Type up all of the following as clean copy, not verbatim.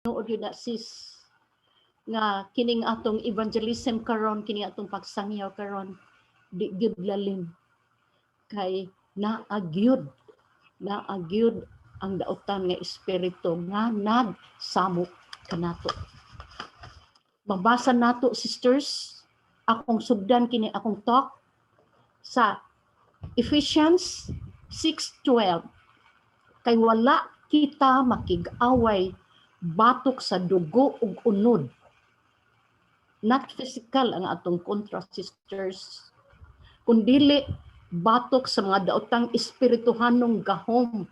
nood yun na sis nga kining atong evangelism karon, kining atong pagsangyaw karon di gyud lalim kay naagyud ang daotan nga espiritu nga nagsamok kanato. Mabasa nato sisters, akong sugdan kini akong talk sa Ephesians 6:12. Kay wala kita makig-away batok sa dugo ug unod. Not physical ang atong kontra sisters, kundili batok sa mga daotang espirituhanong gahom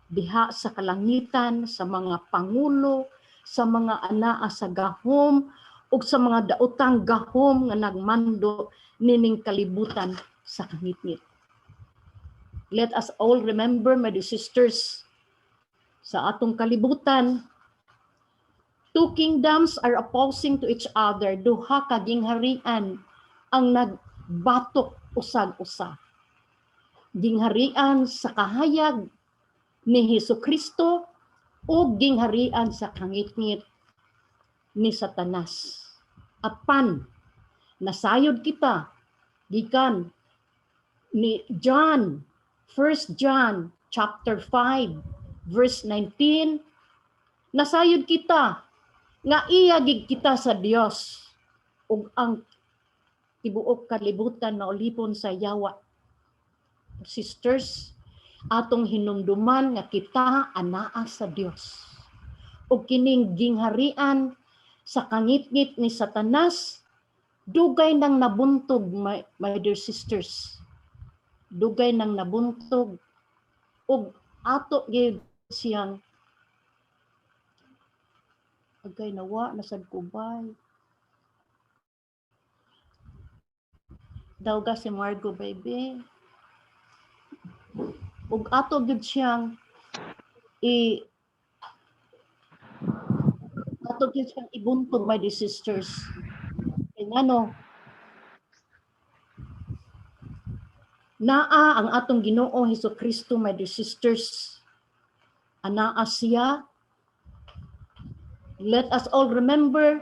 diha sa kalangitan, sa mga pangulo, sa mga anaa sa gahom ug sa mga daotang gahom nga nagmando nining kalibutan sa kangitngit. Let us all remember, my dear sisters, sa atong kalibutan, two kingdoms are opposing to each other. Duha ka gingharian ang nagbatok usag-usa. Gingharian sa kahayag ni Hesukristo o gingharian sa kangitngit ni Satanas. Apan nasayod kita gikan ni John, 1 John chapter 5 verse 19, nasayod kita nga iyagig kita sa Dios ug ang tibuok kalibutan maulipon sa yawa. Sisters, atong hinumduman nga kita anaa sa Dios. Ug kining gingharian sa kangitngit ni Satanas dugay nang nabuntog, my dear sisters. Dugay nang nabuntog ug ato gyud siyang agay nawa nasad kubay. Dawga si Margo baby. Ug ato gyud siyang ibuntog, my dear sisters. Kay ngano naa ang atong Ginoo Hesukristo, my dear sisters. Anaa siya. Let us all remember,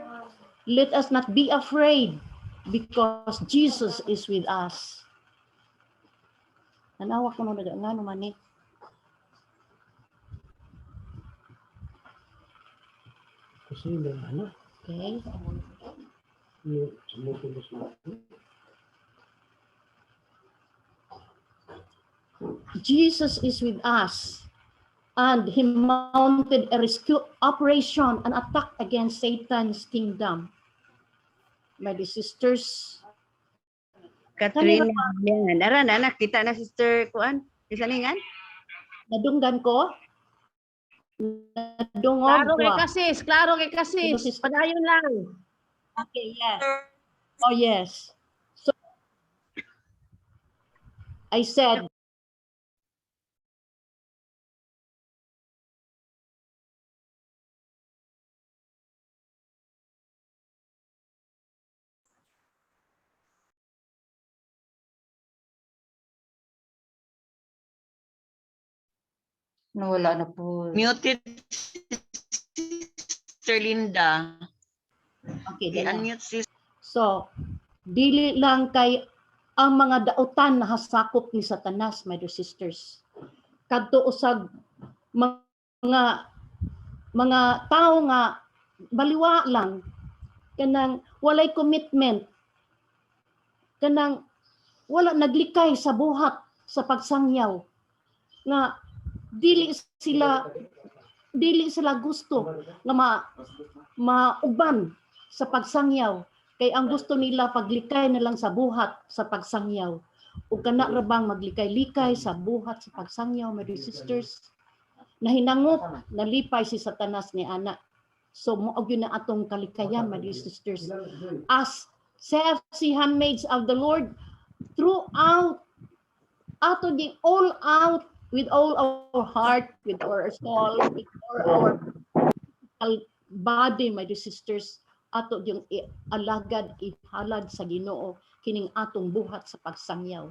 let us not be afraid because Jesus is with us. Nanawa ko nung nga naman eh. Kasi may ano. Okay. Jesus is with us, and he mounted a rescue operation, an attack against Satan's kingdom. My dear sisters, Catherine, yan. Aran, anak, kita na sister Kuan. Isaningan? nadunggan ko. Nadungog Klaro kay ko. kasis, klaro kay kasis. Padayon lang. Okay, yes. Oh, yes. So, I said, Nawala na po. Muted Sister Linda. okay, dala. I-unmute sis. So, dili lang kay ang mga daotan na hasakop ni Satanas, my dear sisters. Kadto usag mga tao nga baliwa lang, kanang walay commitment, kanang wala naglikay sa buhat sa pagsangyaw, nga dili sila gusto nga mauban sa pagsangyaw, kay ang gusto nila paglikay na lang sa buhat sa pagsangyaw. Ug kana ra bang maglikay-likay sa buhat sa pagsangyaw, my dear sisters? Nahinangop, nalipay si Satanas ni ana. So moog yun na atong kalikayan, my dear sisters. As CFC handmaids of the Lord, throughout, ato di all out, with all our heart, with our soul, with all our body, my dear sisters, ato yung alagad, ihalad sa Ginoo kining atong buhat sa pagsangyaw.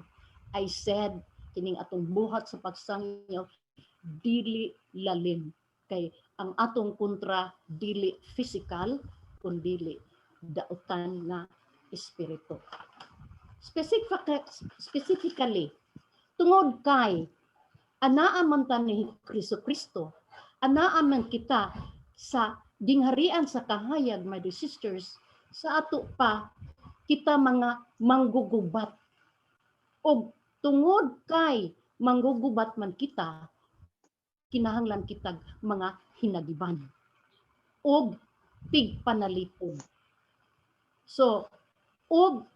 I said, kining atong buhat sa pagsangyaw, dili lalim. Kay ang atong kontra dili physical kundi dautan nga espiritu. Specifically, tungod kay anaa man ta ni Kristo, anaa man kita sa gingharian sa kahayag, my dear sisters, sa ato pa kita mga manggugubat. O tungod kay manggugubat man kita, kinahanglan kitag mga hinagiban og tigpanalipod. So, og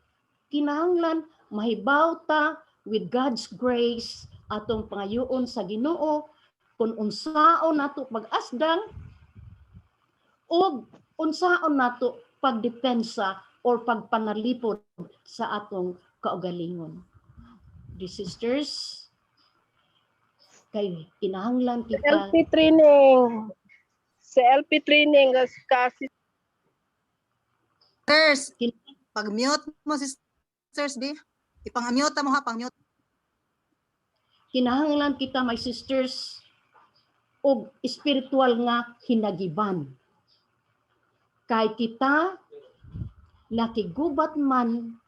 kinahanglan mahibaw ta with God's grace atong pangayoon sa Ginoo kung unsaon nato pag-asdang og unsaon nato pagdepensa or pagpanalipod sa atong kaugalingon. The sisters, kay kinahanglan kita LP training. Sa LP training kasi Sisters, pag-mute mo sisters, B. Ipang-mute mo ha, pang-mute. kinahanglan kita, my sisters, og espiritual nga hinagiban. Kay kita nakigubat man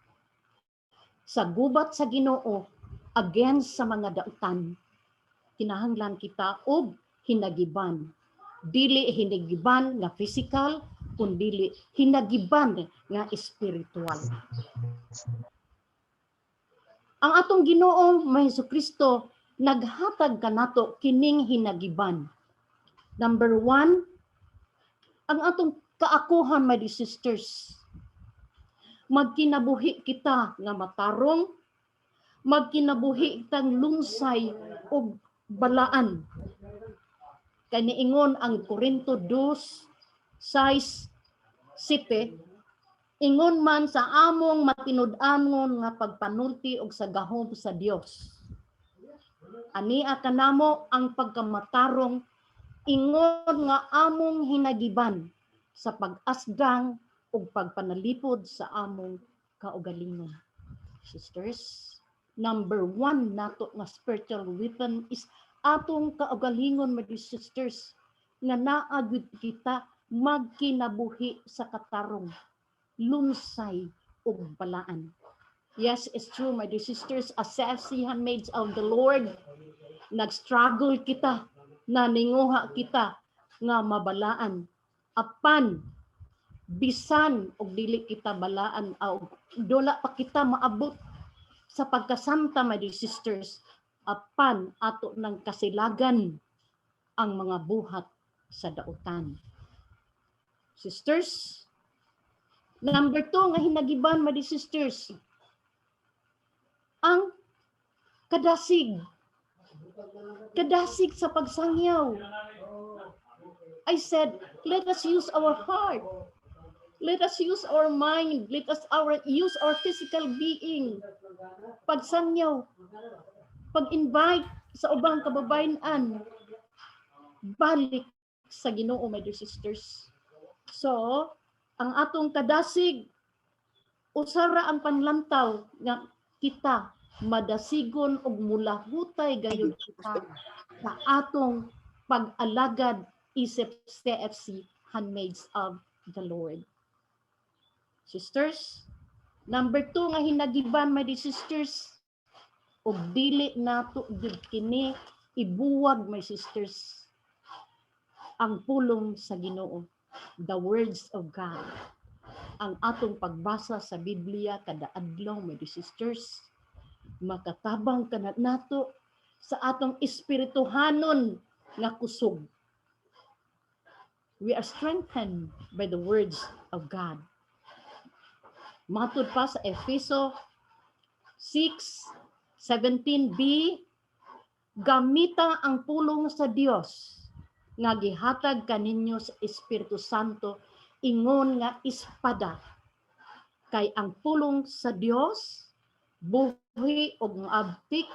sa gubat sa Ginoo against sa mga dautan, kinahanglan kita og hinagiban. Dili hinagiban nga physical, kundi hinagiban nga espiritual. Ang atong Ginoo may Jesucristo naghatag kanato kining hinagiban. Number 1, ang atong kaakuhan, my dear sisters, magkinabuhi kita nga matarong, magkinabuhi kitang lunsay o balaan. Kay niingon ang Korinto 2:6-7, ingon man sa among matinud-anon nga pagpanulti og sa gahom sa Dios. Ania kanamo ang pagkamatarong, ingon nga among hinagiban sa pag-asdang ug pagpanalipod sa among kaugalingon. Sisters, number 1 nato nga spiritual weapon is atong kaugalingon, my dear sisters, nga naagud kita magkinabuhi sa katarong, lunsay ug balaan. Yes, it's true, my dear sisters, as CFC handmaids of the Lord, nag-struggle kita, naninguha kita nga mabalaan. Apan bisan og dili kita balaan o dola pa kita maabot sa pagkasanta, my dear sisters, apan ato ng kasilagan ang mga buhat sa dautan. Sisters, number 2 nga hinagiban, my dear sisters, ang kadasig sa pagsangyaw. I said, let us use our heart. Let us use our mind. Let us use our physical being. Pagsangyaw, pag-invite sa ubang kababayan-an, balik sa Ginoo, my dear sisters. So, ang atong kadasig, usara ang panlantaw nga kita madasigon og mulahutay gayud kita sa atong pag-alagad isip CFC handmaids of the Lord. Sisters, number 2 nga hinagiban, my dear sisters, og dili nato gid kini ibuwag, my sisters, ang pulong sa Ginoo, the words of God. Ang atong pagbasa sa Biblia kada adlaw, my dear sisters, makatabang kanat nato sa atong espirituhanon nga kusog. We are strengthened by the words of God. Matud pa sa Efeso 6:17b, gamita ang pulong sa Dios nga gihatag kaninyo sa Espiritu Santo, ingon nga espada. Kay ang pulong sa Dios buhi og maabtik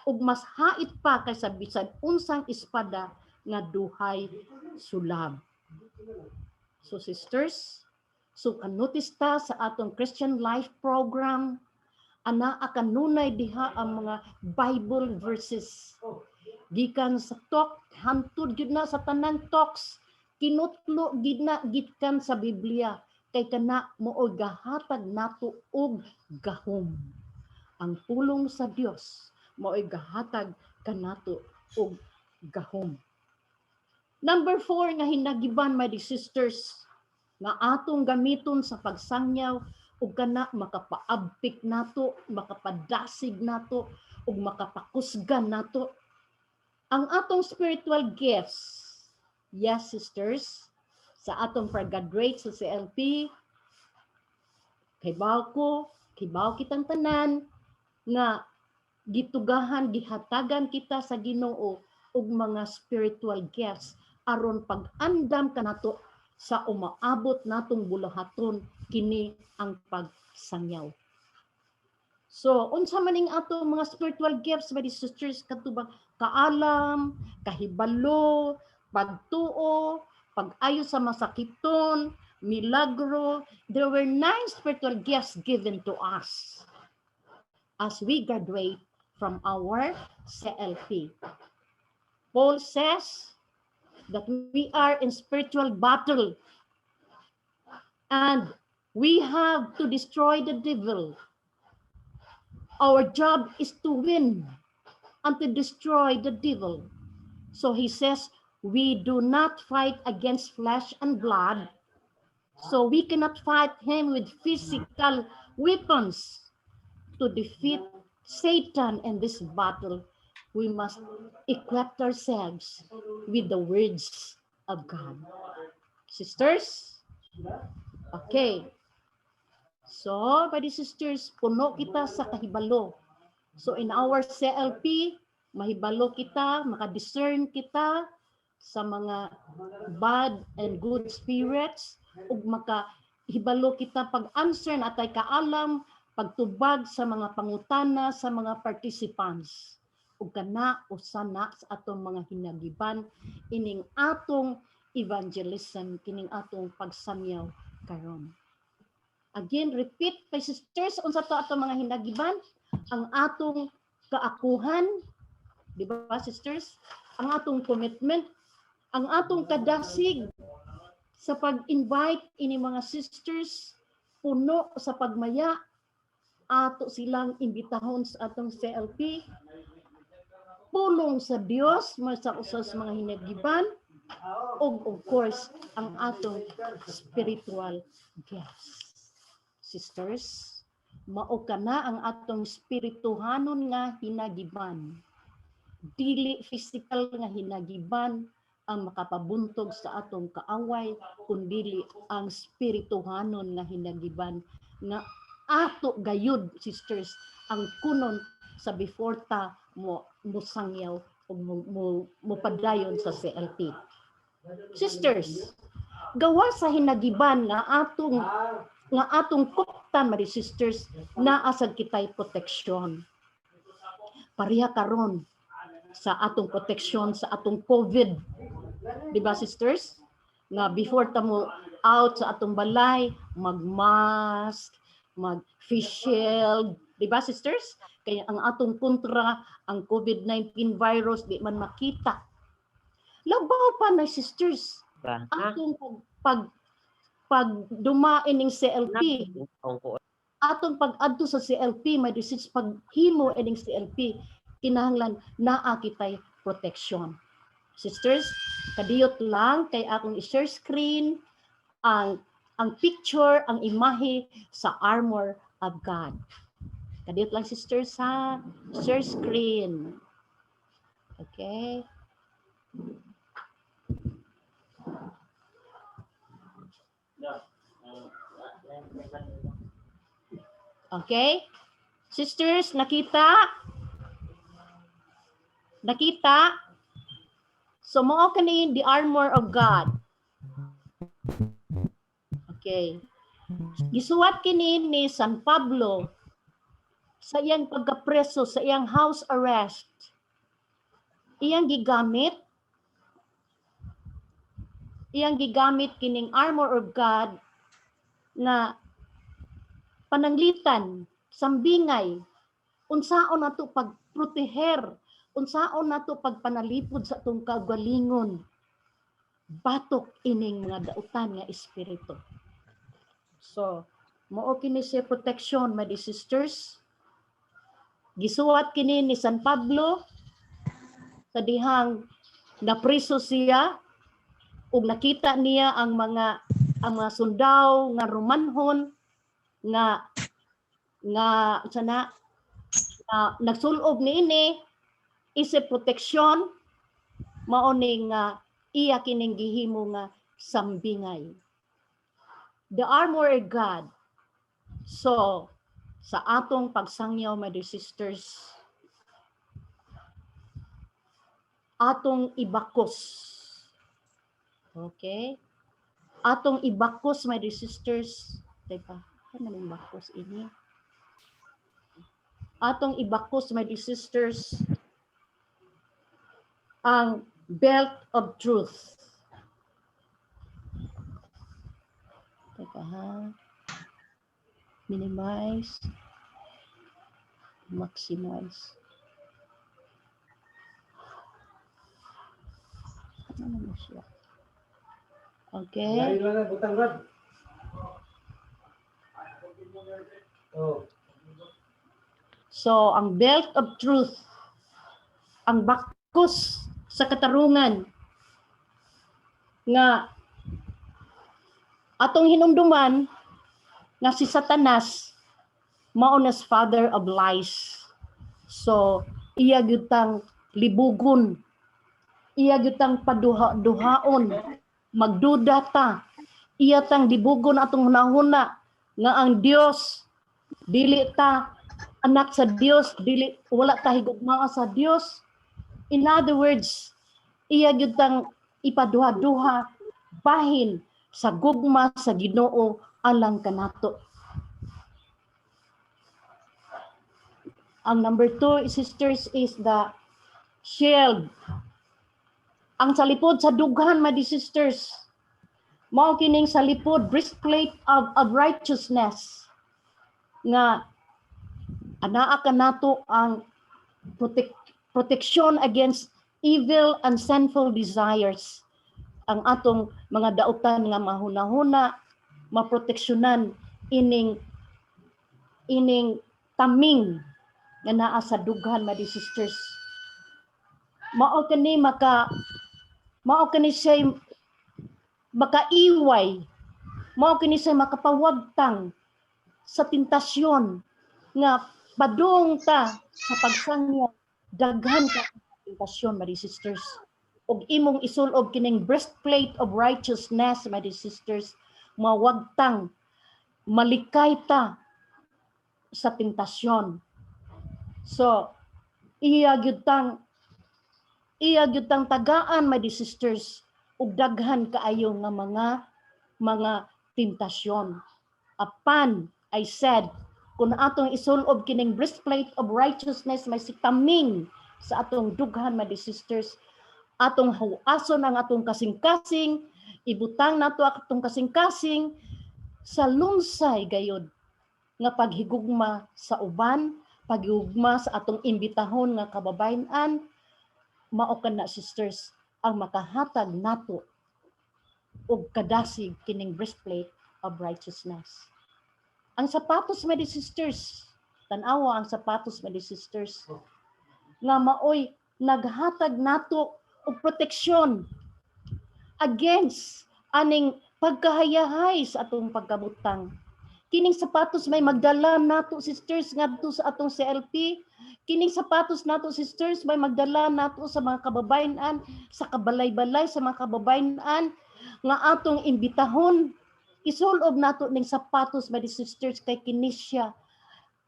ug mas hait pa kaysa bisan unsang espada nga duhay sulab. So sisters, so notice ta sa atong Christian Life program, ana kanunay diha ang mga Bible verses gikan sa tok hantud gyud na sa tanang talks kinutlo gid na gikan sa Biblia kay kana mo'y gahatag nato og gahom. Ang pulong sa Dios mo'y gahatag kanato og gahom. Number 4 nga hinagiban, my sisters, nga atong gamiton sa pagsangyaw ug kana makapaabtik nato, makapadasig nato ug makapakusgan nato ang atong spiritual gifts. Yes, sisters, sa atong pag-graduate sa CLP, kibaw kitang tanan nga gitugahan, gihatagan kita sa Ginoo og mga spiritual gifts aron pag-andam kanato sa umaabot natong bulahaton kini ang pagsangyaw. So, unsa maning ato mga spiritual gifts, my sisters, katubang kaalam, kahibalo, pagtuo, pag-ayo sa masakiton, milagro. There were 9 spiritual gifts given to us as we graduate from our CLP. Paul says that we are in spiritual battle and we have to destroy the devil. Our job is to win and to destroy the devil. So he says, we do not fight against flesh and blood. So we cannot fight him with physical weapons to defeat Satan in this battle. We must equip ourselves with the words of God. Sisters? Okay. So, by the sisters, puno kita sa kahibalo. So, in our CLP, mahibalo kita, makadiscern kita sa mga bad and good spirits, ug makahibalo kita pag-answer na atay kaalam, pagtubag sa mga pangutana sa mga participants. Ug kana usana sa atong mga hinagiban ining atong evangelism, kining atong pagsamyaw karon. Again, repeat, my sisters, unsa to atong mga hinagiban? Ang atong kaakuhan, di ba sisters? Ang atong commitment, ang atong kadasig sa pag-invite ini mga sisters, puno sa pagmaya, ato silang imbitahon sa atong CLP, pulong sa Dios sa usas mga hinagiban, o of course, ang atong spiritual gifts. Sisters, mao kana ang atong spirituhanon nga hinagiban. Dili physical nga hinagiban ang makapabuntog sa atong kaaway, kundi ang spirituhanon nga hinagiban nga ato gayud, sisters, ang kunon sa before ta mo sangyaw o mo padayon sa CLP. Sisters, gawa sa hinagiban nga atong kuptan, mari sisters, naasad kitay proteksyon. Pareha karon sa atong proteksyon sa atong COVID. Di ba sisters? Nga before ta mo out sa atong balay, mag-mask, mag-face shield. Di ba sisters? Kaya ang atong kontra, ang COVID-19 virus, di man makita. Labaw pa na sisters. Atong pag dumain ning CLP, atong pag-adto sa CLP, may disease paghimo ining CLP, kinahanglan naa kitay protection. Sisters, kadiyot lang kay akong i-share screen ang picture, ang imahe sa armor of God. Kadiyot lang sisters ha, share screen. Okay. Okay? Sisters, nakita? Nakita? So, mao kani the armor of God. Okay. Gisuwat kini ni San Pablo sa iyang pagkapreso, sa iyang house arrest. Iyang gigamit kining armor of God na pananglitan, sambingay, unsaon nato pagproteher unsaon nato pagpanalipod sa atong kagalingon batok ining mga dautan nga espiritu. So, mao kini siya protection, my dear sisters. Gisuwat kini ni San Pablo sa dihang napriso siya ug nakita niya ang mga sundao nga Romanhon nga sana nagsulob niini isip proteksyon mao ning iya kining gihimo nga sambingay. The armor of God. So sa atong pagsangyaw, my dear sisters, atong ibakos. Okay? Atong ibakos, my dear sisters. Teka, ano yung bakos ini? Atong ibakos, my dear sisters, ang belt of truth. Teka ha. Minimize. Maximize. Ano mo siya? Okay. So, ang belt of truth, ang bakos sa katarungan nga atong hinumduman nga si Satanas mao nas father of lies. So, iya gyud tang libugon, iya gyud tang paduha-duhaon, magduda ta, iya tang libugon atong hunahuna nga ang Dios dili ta anak sa Dios, dili wala ta higugma sa Dios. In other words, iya gyud tang ipaduha-duha bahin sa gugma sa Ginoo alang kanato. Ang number 2, sisters, is the shield. Ang salipod sa dughan, my dear sisters, mao kining salipod, breastplate of righteousness, nga anaa kanato ang protection against evil and sinful desires. Ang atong mga dautan nga mahuna-huna, maproteksyonan ining taming nga naa sa dughan, my dear sisters. Mao kani siya makaiway, mao kini siya makapawagtang sa tentasyon nga padung ta sa pagsangya daghan ka tentasyon, my dear sisters. Og imong isulob kining breastplate of righteousness, my dear sisters, mawagtang malikay ta sa tentasyon. So, iya gyud tang tagaan, my dear sisters, ug daghan kaayo nga mga tentasyon. Apan, I said, kung atong isulob kining breastplate of righteousness, may sitaming sa atong dughan, my dear sisters, atong huason ang atong kasing-kasing, ibutang nato atong kasing-kasing sa lunsay gayud nga paghigugma sa uban, paghigugma sa atong imbitahon nga kababayen-an, mao kana, sisters, ang makahatag nato og kadasig kining breastplate of righteousness. Ang sapatos, my dear sisters, tan-awa ang sapatos, my dear sisters, nga maoy naghatag nato og proteksyon against aning pagkahayahay sa atong pagkabutang. Kining sapatos may magdala nato, sisters, ngadto sa atong CLP. Kining sapatos nato, sisters, may magdala nato sa mga kababayan-an, sa kabalay-balay sa mga kababayan-an nga atong imbitahon. Isulob nato ning sapatos, my sisters, kay kini siya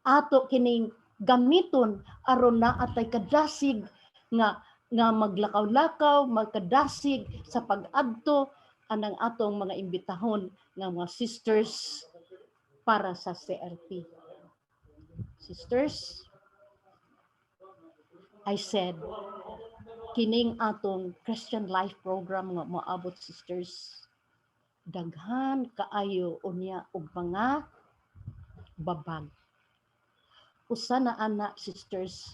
ato kining gamiton aron na atay kadasig nga maglakaw-lakaw, magkadasig sa pag-adto anang atong mga imbitahon nga mga sisters para sa CRP. Sisters, I said, kining atong Christian Life Program nga maabot, sisters, daghan kaayo unya og mga babag. Usa na ana, sisters,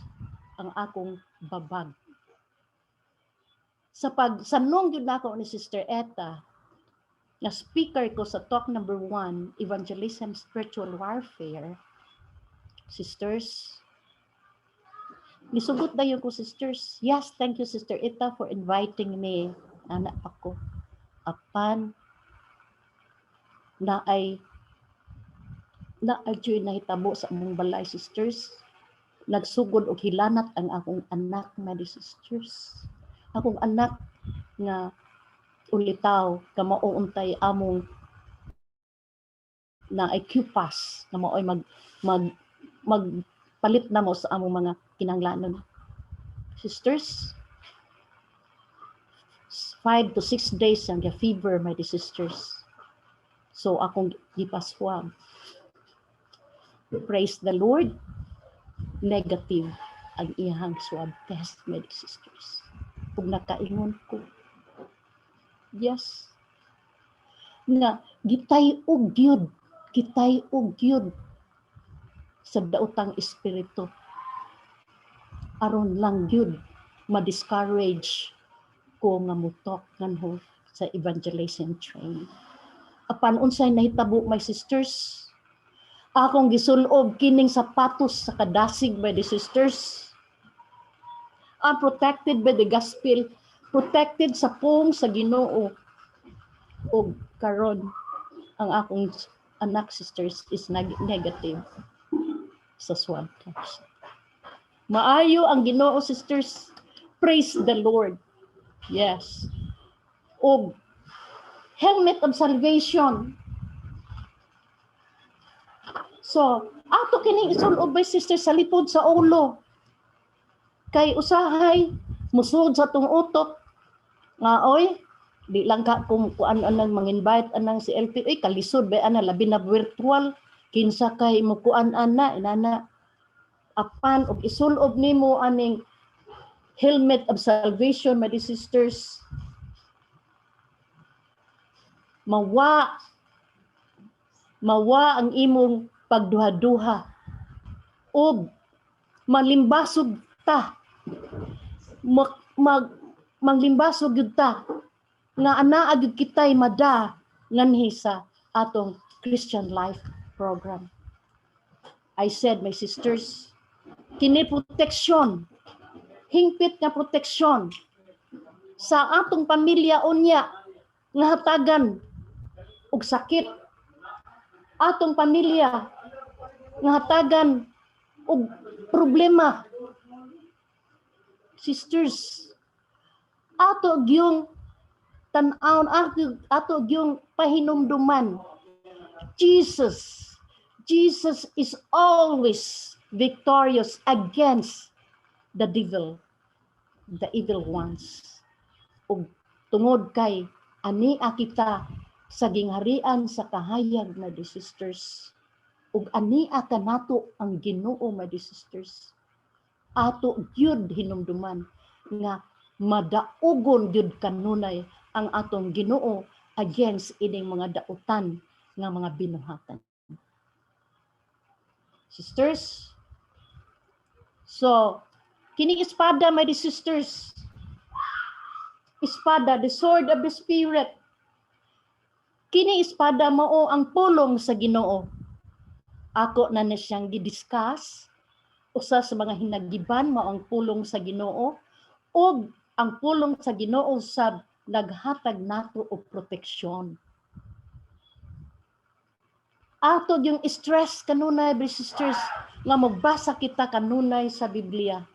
ang akong babag. Sa pagsanong yun ako ni Sister Eta, na speaker ko sa talk number 1, Evangelism Spiritual Warfare, sisters, nisugot na yun ko, sisters. Yes, thank you, Sister Eta, for inviting me. Anak ako. Apan, na ay nahitabo sa among balay, sisters. Nagsugod og hilanat ang akong anak, my sisters. Akong anak nga ulitaw ka mauuntay among na IQ pass na maoy magpalit na mo sa among mga kinahanglanon. Sisters, 5 to 6 days ang fever, my sisters. So akong gipaswab. Praise the Lord. Negative ang iyang swab test, my sisters. Kung nakaingon ko. Yes. Nga, gitay og gyud sa daotang espiritu. Aron lang gyud ma-discourage ko nga mutok nganho sa evangelism training. Apan unsay nahitabo, my sisters, akong gisulob kining sapatos sa kadasig, my sisters. I'm protected by the gospel, protected sa pung sa Ginoo. O karon ang akong anak, sisters, is negative sa swab test. Maayo ang Ginoo, sisters. Praise the Lord. Yes. O helmet of salvation. So, ato kining isulob, my sisters, sa lipod sa ulo. Kay usahay musud sa tong utok nga oy di lang ka kung anang mang-invite anang si LP kalisod ba ana labi na virtual kinsa kay mo kuan ana inana apan og isulob nimo aning helmet of salvation, my sisters, mawa ang imong pagduha-duha ug malimbasog ta manglimbasog gyud ta nga anaa gyud kitay mada nganhi sa atong Christian Life program. I said, my sisters, kini proteksyon, hingpit nga proteksyon sa atong pamilya unya nga hatagan og sakit, atong pamilya nga hatagan og problema. Sisters, ato gyung tan-aon, ato gyung pahinumduman. Jesus is always victorious against the evil ones. Ug tungod kay ania kita sa gingharian sa kahayag, my sisters. Ug ania kanato ang Ginoo, my sisters. Ato gyud hinumduman nga madaugon gyud kanunay ang atong Ginoo against ining mga dautan nga mga binuhatan. Sisters, so kining espada, my sisters, espada, the sword of the Spirit, kini espada mao ang pulong sa Ginoo. Ako na siyang gidiscuss. Usa sa mga hinagiban mao ang pulong sa Ginoo ug ang pulong sa Ginoo sab naghatag nato og proteksyon. Ato yung stress kanunay, sisters, nga magbasa kita kanunay sa Biblia.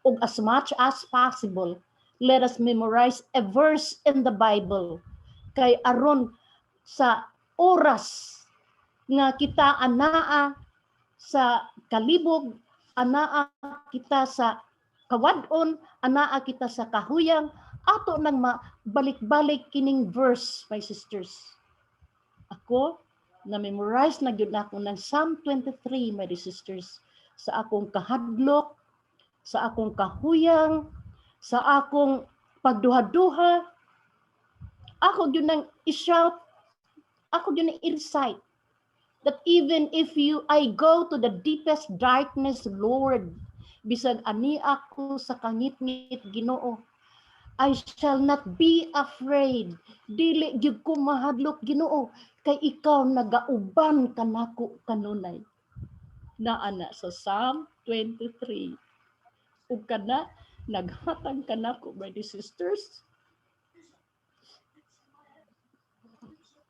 Ug as much as possible, let us memorize a verse in the Bible. Kay aron sa oras nga kita anaa sa kalibog, anaa kita sa kawadon, anaa kita sa kahuyang, ato nang mabalik-balik kining verse, my sisters. Ako, na-memorize na gyud nako ng Psalm 23, my sisters, sa akong kahadlok, sa akong kahuyang, sa akong pagduha-duha. Ako gyud nang i-shout, ako gyud nang i-recite that even if I go to the deepest darkness, Lord, bisag ani ako sa kangit-ngit Ginoo, I shall not be afraid. Dili gyud ko mahadlok Ginoo, kay ikaw nagauban kanako kanunay. Naana sa Psalm 23. Ug kana naghatag kanako, brothers and sisters.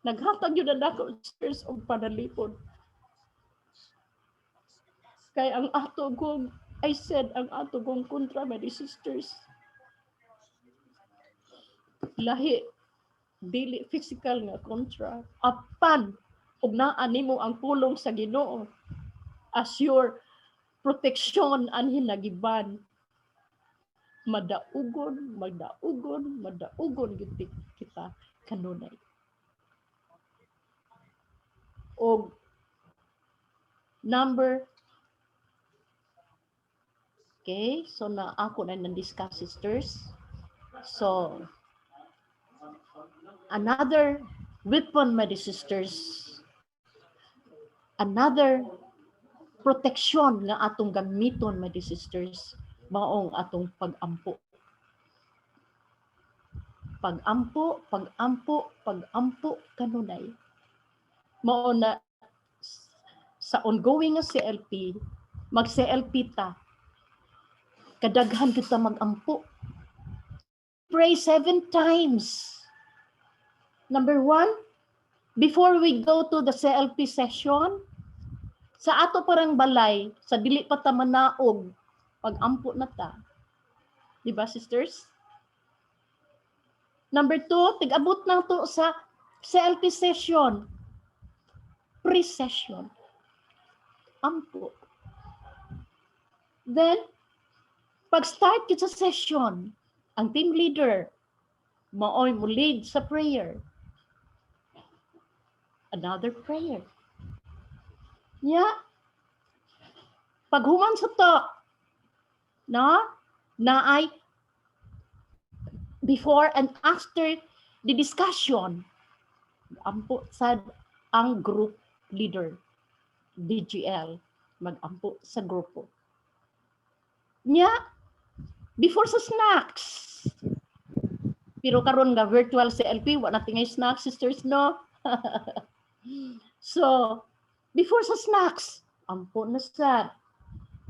Naghatag yun na ako, sisters, og panalipod. Kay ang ato kong, I said, ang ato kong kontra, my sisters, lahi, dili physical nga kontra. Apan, ug naani mo ang pulong sa Ginoo as your protection anhin nagiban. Madaugon gid kita kanunay. O number, okay, so na ako na discuss, sisters. So another weapon, my sisters, another protection nga atong gamiton, my sisters, maong atong pag-ampo. Pag-ampo kanunay. Mao na sa ongoing nga CLP, mag-CLP ta. Kadaghan kita mag-ampo. Pray 7 times. Number 1, before we go to the CLP session, sa ato parang balay, sa dili pa ta manaog, pag-ampo na ta. Diba, sisters? Number 2, tig-abot na to sa CLP session. Pre-session. Ampo. Then, pag-start kita sa session, ang team leader, maoy mo lead sa prayer. Another prayer. Yeah. Paghuman sa to, na ay before and after the discussion, ampo sa ang group leader, DGL, mag-ampo sa grupo. Nya, before sa snacks. Pero karon nga virtual CLP, wala natin ngay snacks, sisters, no? So, before sa snacks, ampo na sa.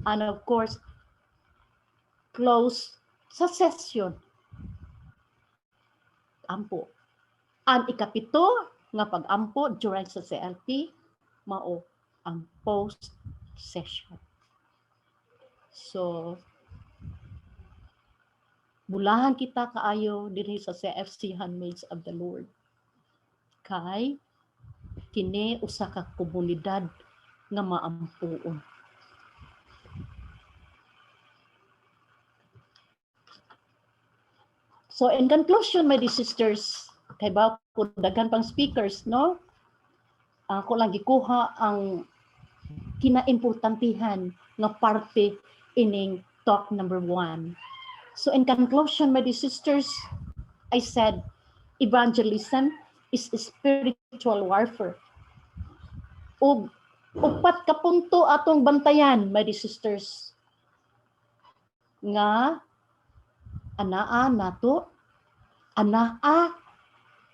And of course, close sa session. Ampo. Ang ikapito nga pag-ampo during sa CLP, mao ang post-session. So, bulahan kita kaayo diri sa CFC Handmaids of the Lord. Kay kini usa ka komunidad nga maampuon. So in conclusion, my dear sisters, kay ba ko daghan pang speakers, no? Ako lang gikuha ang kinaimportantihan nga parte ining talk number 1. So in conclusion, my dear sisters, I said evangelism is a spiritual warfare. Ug upat ka punto atong bantayan, my dear sisters, nga anaa nato, anaa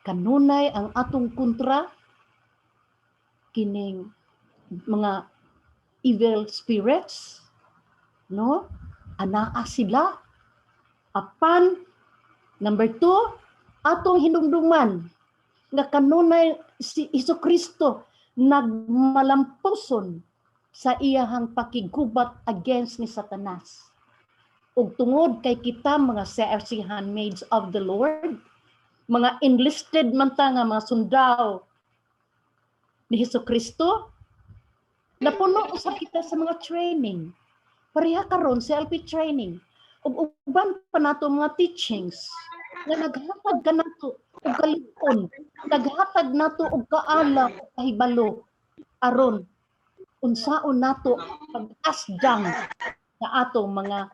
kanunay ang atong kontra kining mga evil spirits, no? Anaa sila. Apan, number 2, atong hinumduman nga kanunay si Jesucristo nagmalampuson sa iyahang pakigubat against ni Satanas. Ug tungod kay kita mga CFC Handmaids of the Lord, mga enlisted man ta nga mga sundao ni Jesucristo, napuno sa kita sa mga training. Pareha karon sa CLP training. Ug uban pa nato mga teachings nga naghatag kanato og kalikon, naghatag nato og kaala ug kahibalo aron unsaon nato pag-asdang sa ato mga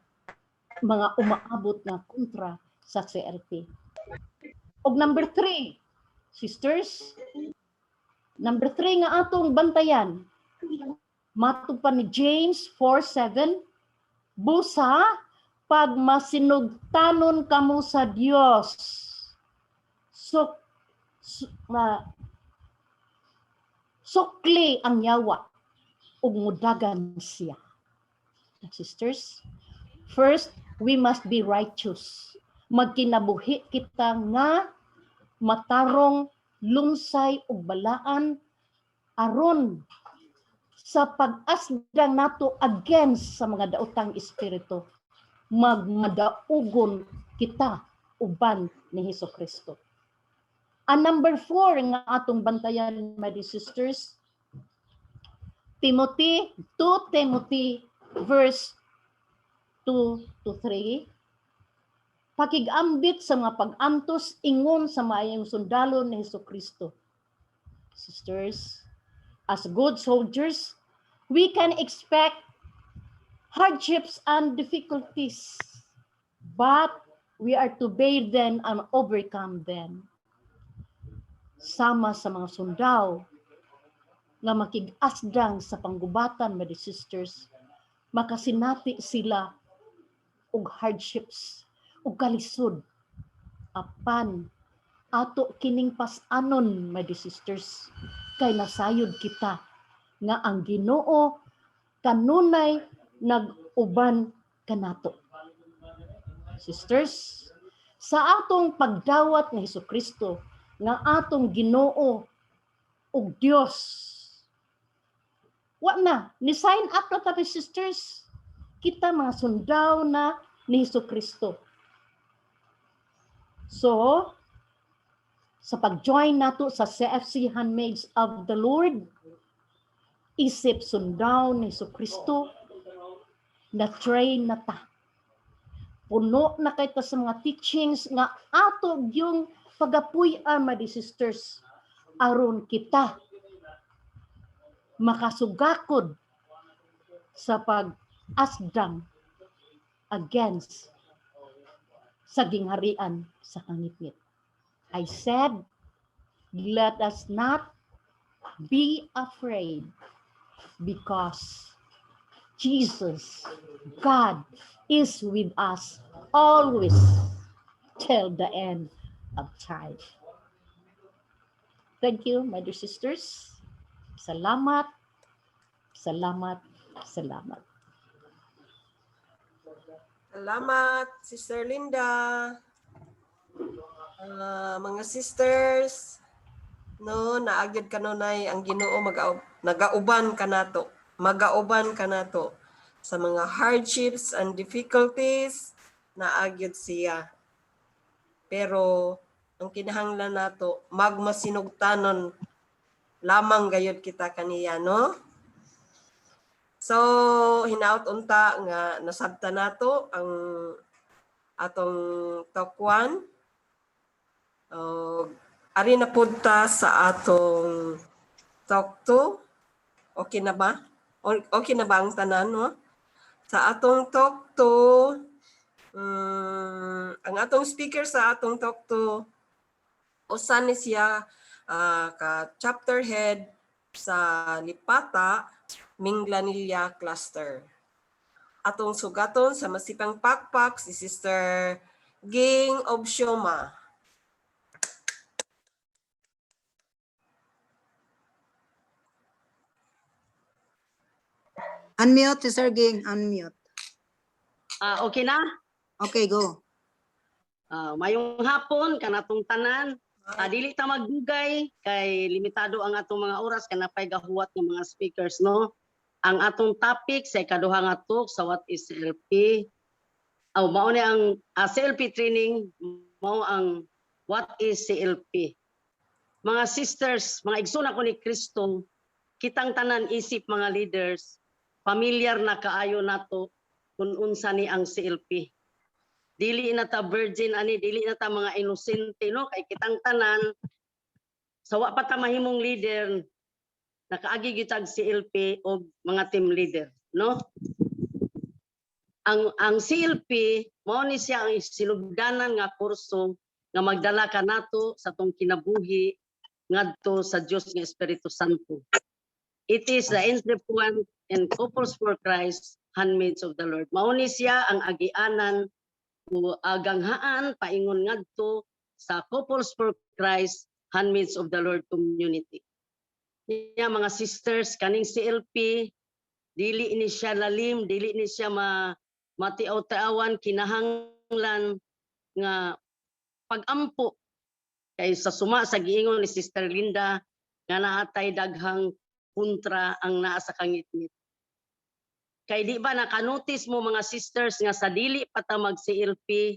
umaabot nga kontra sa CLP. Og number 3, sisters, number 3 nga atong bantayan, matupad ni James 4:7, Busa, pag masinugtanon kamo sa Dios, sukli ang yawa ug mudagan siya. Sisters, first, we must be righteous. Magkinabuhi kita nga matarong lungsay ug balaan aron sa pag-asdang nato against sa mga daotang espiritu, magmadaugon kita uban ni Hesukristo. And number 4 nga atong bantayan, my dear sisters, Timothy, 2 Timothy verse 2 to 3, pakigambit sa mga pag-antos ingon sa maayong sundalo ni Hesukristo. Sisters, as good soldiers, we can expect hardships and difficulties, but we are to bear them and overcome them. Sama sa mga sundao nga makig-asdang sa panggubatan, my sisters, makasinati sila og hardships ug kalisod apan ato kining pas-anon, my sisters, kay nasayod kita nga ang Ginoo kanunay nag-uban kanato. Sisters, sa atong pagdawat ng Hesukristo nga atong Ginoo ug Dios, wa na ni sign up na tabi, sisters, kita mga sundaw na ni Hesukristo. So, sa pag-join nato sa CFC Handmaids of the Lord, isip sundaw ni Hesukristo, na train na ta. Puno na kita sa mga teachings nga ato yung pagapuy-an, my sisters, aron kita makasugakod sa pag-asdang against sa gingharian sa kangitngit. I said, let us not be afraid because Jesus, God, is with us always till the end of time. Thank you, my dear sisters. Salamat, salamat, salamat. Salamat, Sister Linda. Mga sisters, no, naagid kanunay ang Ginoo nagauban kanato. Magauban kanato sa mga hardships and difficulties, naagid siya. Pero ang kinahanglan nato magmasinugtanon lamang gayud kita kaniya, no? So hinaut unta nga nasabta nato ang atong talk 1. Ari na punta sa atong talk 2. Okay na ba? Okay na ba ang tanan, no? Sa atong talk 2, ang atong speaker sa atong talk 2, usa ni siya ka chapter head sa Lipata Minglanilla Cluster. Atong sugaton sa Masipang Pakpak si Sister Ging Obsioma. Unmute, Sister Ging. Unmute. Okay na? Okay, go. Mayong hapon kanatong tanan. Dili ta magdugay kay limitado ang atong mga oras kanapay gahuwat ng mga speakers, no? Ang atong topic sa ikaduha nga talk sa what is CLP. Mao ni ang CLP training, mao ang what is CLP. Mga sisters, mga igsoon ako ni Kristo, kitang tanan isip mga leaders, familiar na kaayo nato kung unsa ni ang CLP. Dili na ta virgin ani, dili na ta mga inosente, no? Kay kitang tanan sa wa pa ta mahimong leader, nakaagi gyud tag CLP o mga team leader, no? Ang CLP mao ni siya ang silugdanan nga kurso nga magdala kanato sa tong kinabuhi ngadto sa Dios nga Espiritu Santo. It is the entry point in Couples for Christ handmaids of the Lord. Mao ni siya ang agianan o aganghaan paingon ngadto sa Couples for Christ Handmaids of the Lord community. Niya mga sisters kaning CLP dili ni siya lalim, dili ni siya matiaw-tiawan, kinahanglan nga pagampo kay sa suma sa giingon ni Sister Linda nga naatay daghang kontra ang naa sa kangitngit. Kay di ba nakanotice mo mga sisters nga sa dili pa ta mag-CLP,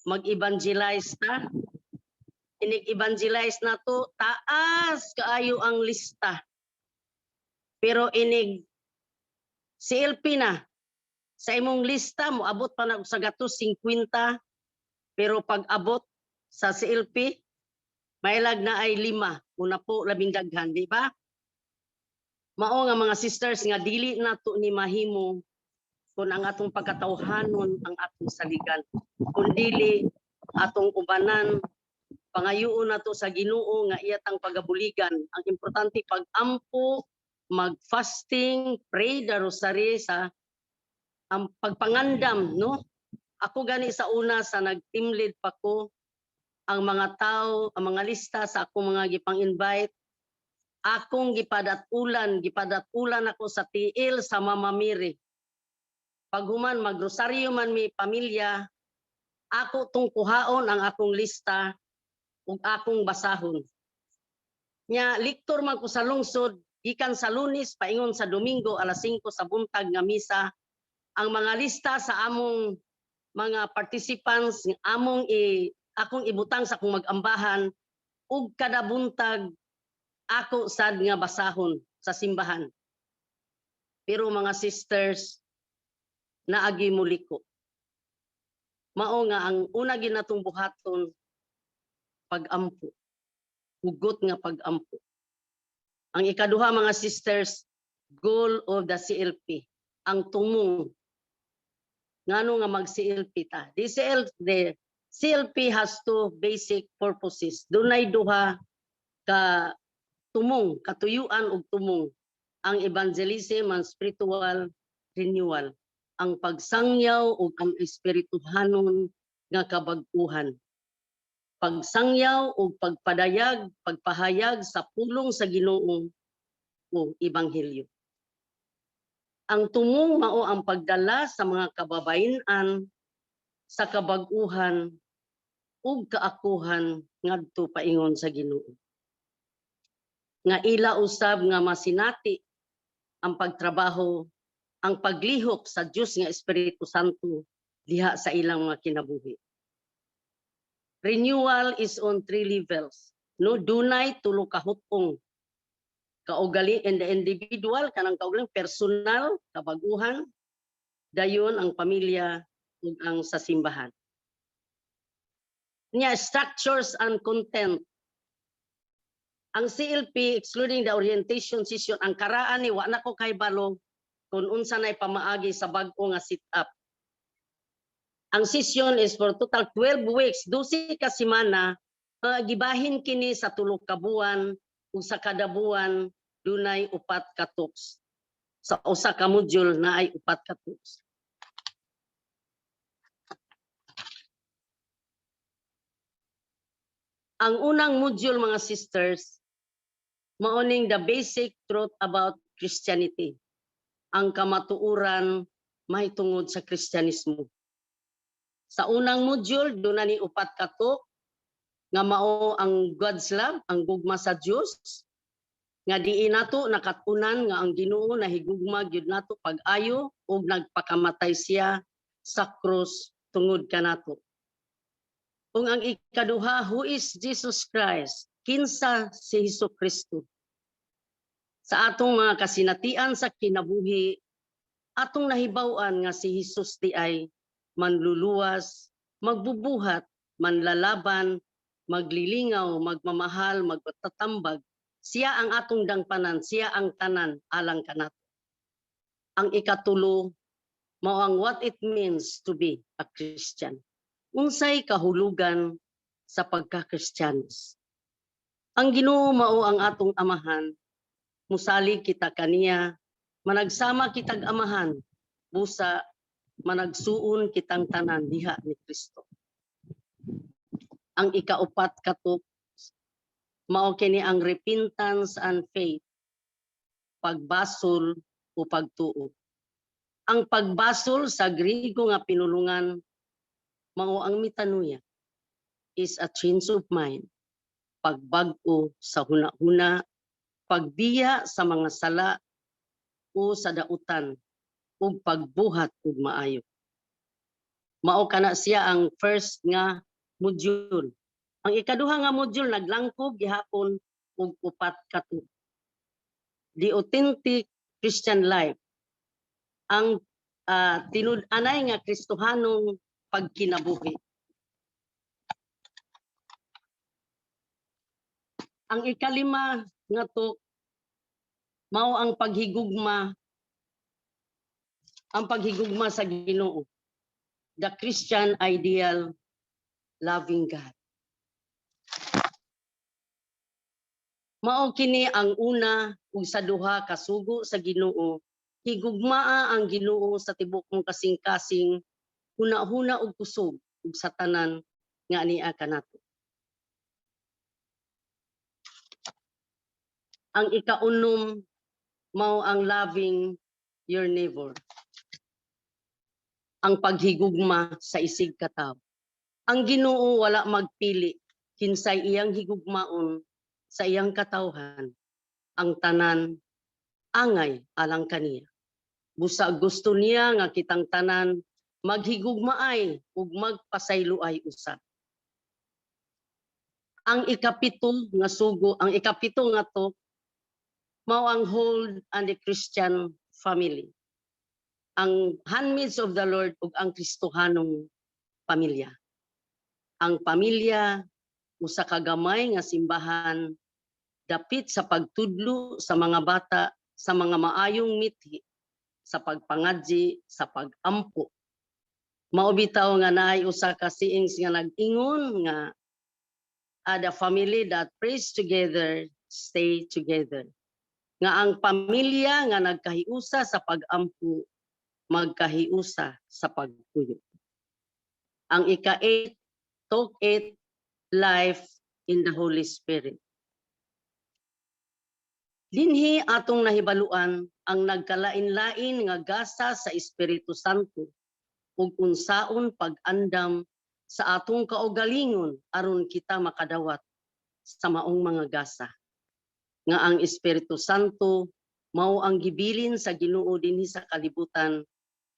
mag-evangelize ta? Inig-evangelize na to, taas kaayo ang lista. Pero inig CLP na, sa imong lista mo abot pa na sa gatos 50, pero pag abot sa CLP, mailag na ay 5, una po labing daghan, di ba? Mao nga mga sisters nga dili na to ni mahimo kung ang atong pagkatawhanon ang atong saligan. Kung dili atong ubanan, pangayoon na to sa Ginoo nga iyatang pagabuligan. Ang importante pag-ampo, mag-fasting, pray the rosary sa ang pagpangandam, no? Ako gani sa una sa nag-team lead pa ko, ang mga tao, ang mga lista sa akong mga gipang-invite, akong gipadat-ulan ako sa tiil sa Mama Mary. Paghuman magrosaryo man mi pamilya, ako tong kuhaon ang akong lista ug akong basahon. Nya liktor man ko sa lungsod, gikan sa Lunes paingon sa Domingo alas 5 sa buntag nga misa, ang mga lista sa among mga participants akong ibutang sa akong mag-ambahan ug kada buntag ako sad nga basahon sa simbahan. Pero mga sisters, naagi muliko. Mao nga ang una ginatong buhaton pag-ampo. Hugot nga pag-ampo. Ang ikaduha mga sisters, goal of the CLP, ang tumong. Ngano nga mag-CLP ta? The CLP has two basic purposes. Dunay duha ka tumong, katuyuan ug tumong. Ang evangelism ang spiritual renewal. Ang pagsangyaw ug ang espirituhanon nga kabag-uhan. Pagsangyaw ug pagpahayag sa pulong sa Ginoo o ebanghelyo. Ang tumong mao ang pagdala sa mga kababayen-an sa kabag-uhan ug kaakuhan ngadto paingon sa Ginoo. Nga ila usab nga masinati ang pagtrabaho, ang paglihok sa Dios nga Espiritu Santo diha sa ilang mga kinabuhi. Renewal is on 3 levels. No, dunay tulo ka hutong. Kaugali in the individual, kanang kaugaling personal, kabaguhan, dayon ang pamilya ug ang sa simbahan. Nya structures and content. Ang CLP, excluding the orientation session, ang karaan ni wa na ko kay balo kung unsa nay pamaagi sa bag-o nga sit-up. Ang session is for total 12 weeks, 12 ka semana, gibahin kini sa 3 ka buwan ug sa kada buwan dunay 4 ka talks. Sa usa ka module na ay 4 ka talks. Ang unang module mga sisters, maoning the basic truth about Christianity. Ang kamatuuran mahitungod sa Kristyanismo. Sa unang module, doon na ni 4 ka talk, nga mao ang God's love, ang gugma sa Dios, nga diin nato nakatunan nga ang Ginoo nahigugma gyud nato pag-ayo ug nagpakamatay siya sa krus tungod kanato. Ug ang ikaduha, who is Jesus Christ? Kinsa si Hesukristo? Sa atong mga kasinatian sa kinabuhi, atong nahibaw-an nga si Jesus di ay manluluwas, magbubuhat, manlalaban, maglilingaw, magmamahal, magtatambag. Siya ang atong dangpanan, siya ang tanan alang kanato. Ang ikatulo, mao ang what it means to be a Christian. Unsay kahulugan sa pagka-Kristyanos. Ang Ginoo mao ang atong amahan, musalig kita kaniya, managsama kitag amahan, busa managsuon kitang tanan diha ni Kristo. Ang ikaupat katok mao kini ang repentance and faith, pagbasol o pagtuo. Ang pagbasol sa Griego nga pinulungan mao ang metanuia, is a change of mind, pagbag-o sa huna-huna, pagbiya sa mga sala o sa dautan, ug pagbuhat ug maayo. Mao kana siya ang first nga module. Ang ikaduha nga module naglangkob gihapon og upat kato. The authentic Christian life. Ang tinud-anay nga Kristohanong pagkinabuhi. Ang ikalima nga to mao ang paghigugma sa Ginoo. The Christian ideal, loving God. Mao kini ang una ug sa duha ka sugo sa Ginoo. Higugmaa ang Ginoo sa tibok mong kasing-kasing, huna-huna ug kusog ug sa tanan nga ania kanato. Ang ikaunom mao ang loving your neighbor. Ang paghigugma sa isig katawo. Ang Ginoo wala magpili kinsay iyang higugmaon sa iyang katawhan. Ang tanan angay alang kaniya. Busa gusto niya nga kitang tanan maghigugmaay ug magpasayloay usab. Ang ikapito nga sugo, ang ikapito nga to mao ang hold and the Christian family. Ang handmaids of the Lord ug ang Kristohanong pamilya. Ang pamilya usa ka gamay nga simbahan dapit sa pagtudlo sa mga bata sa mga maayong mithi, sa pagpangadji, sa pagampo. Mao bitaw nga naay usa ka sayings nga nag-ingon nga the family that prays together stay together. Nga ang pamilya nga nagkahiusa sa pagampo magkahiusa sa pagpuyo. Ang ika-8, talk 8, life in the Holy Spirit. Dinhi atong nahibaluan ang nagkalain-lain nga gasa sa Espiritu Santo ug unsaon pag-andam sa atong kaugalingon aron kita makadawat sa maong mga gasa. Nga ang Espiritu Santo mao ang gibilin sa Ginoo dinhi sa kalibutan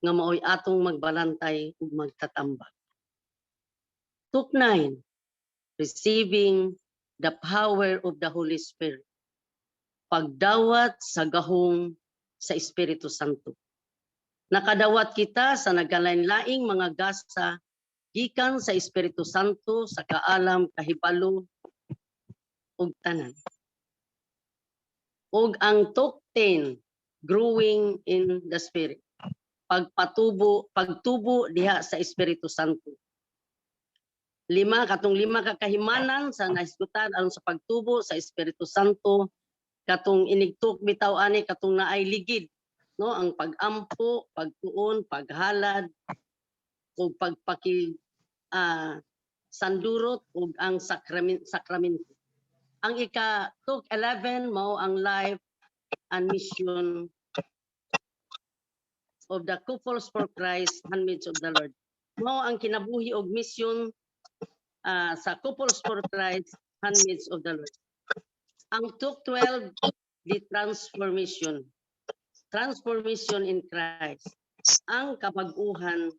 nga maoy atong magbalantay ug magtatambag. Talk 9, receiving the power of the Holy Spirit. Pagdawat sa gahong sa Espiritu Santo. Nakadawat kita sa nagkalain-laing mga gasa gikan sa Espiritu Santo sa kaalam, kahibalo ug tanan. Ug ang talk 10, growing in the Spirit. Pagtubo diha sa Espiritu Santo. 5 kakahimanan sa nahisgutan aron sa pagtubo sa Espiritu Santo. Katong inigtuk bitaw ani katong naay ligid, no, ang pagampo, pagtuon, paghalad ug sandurot ug ang sakramento. Ang ika-talk 11 mao ang life and mission of the Couples for Christ, Handmaids of the Lord. Mao ang kinabuhi og mission sa Couples for Christ, Handmaids of the Lord. Ang talk 12, the transformation. Transformation in Christ. Ang kabag-uhan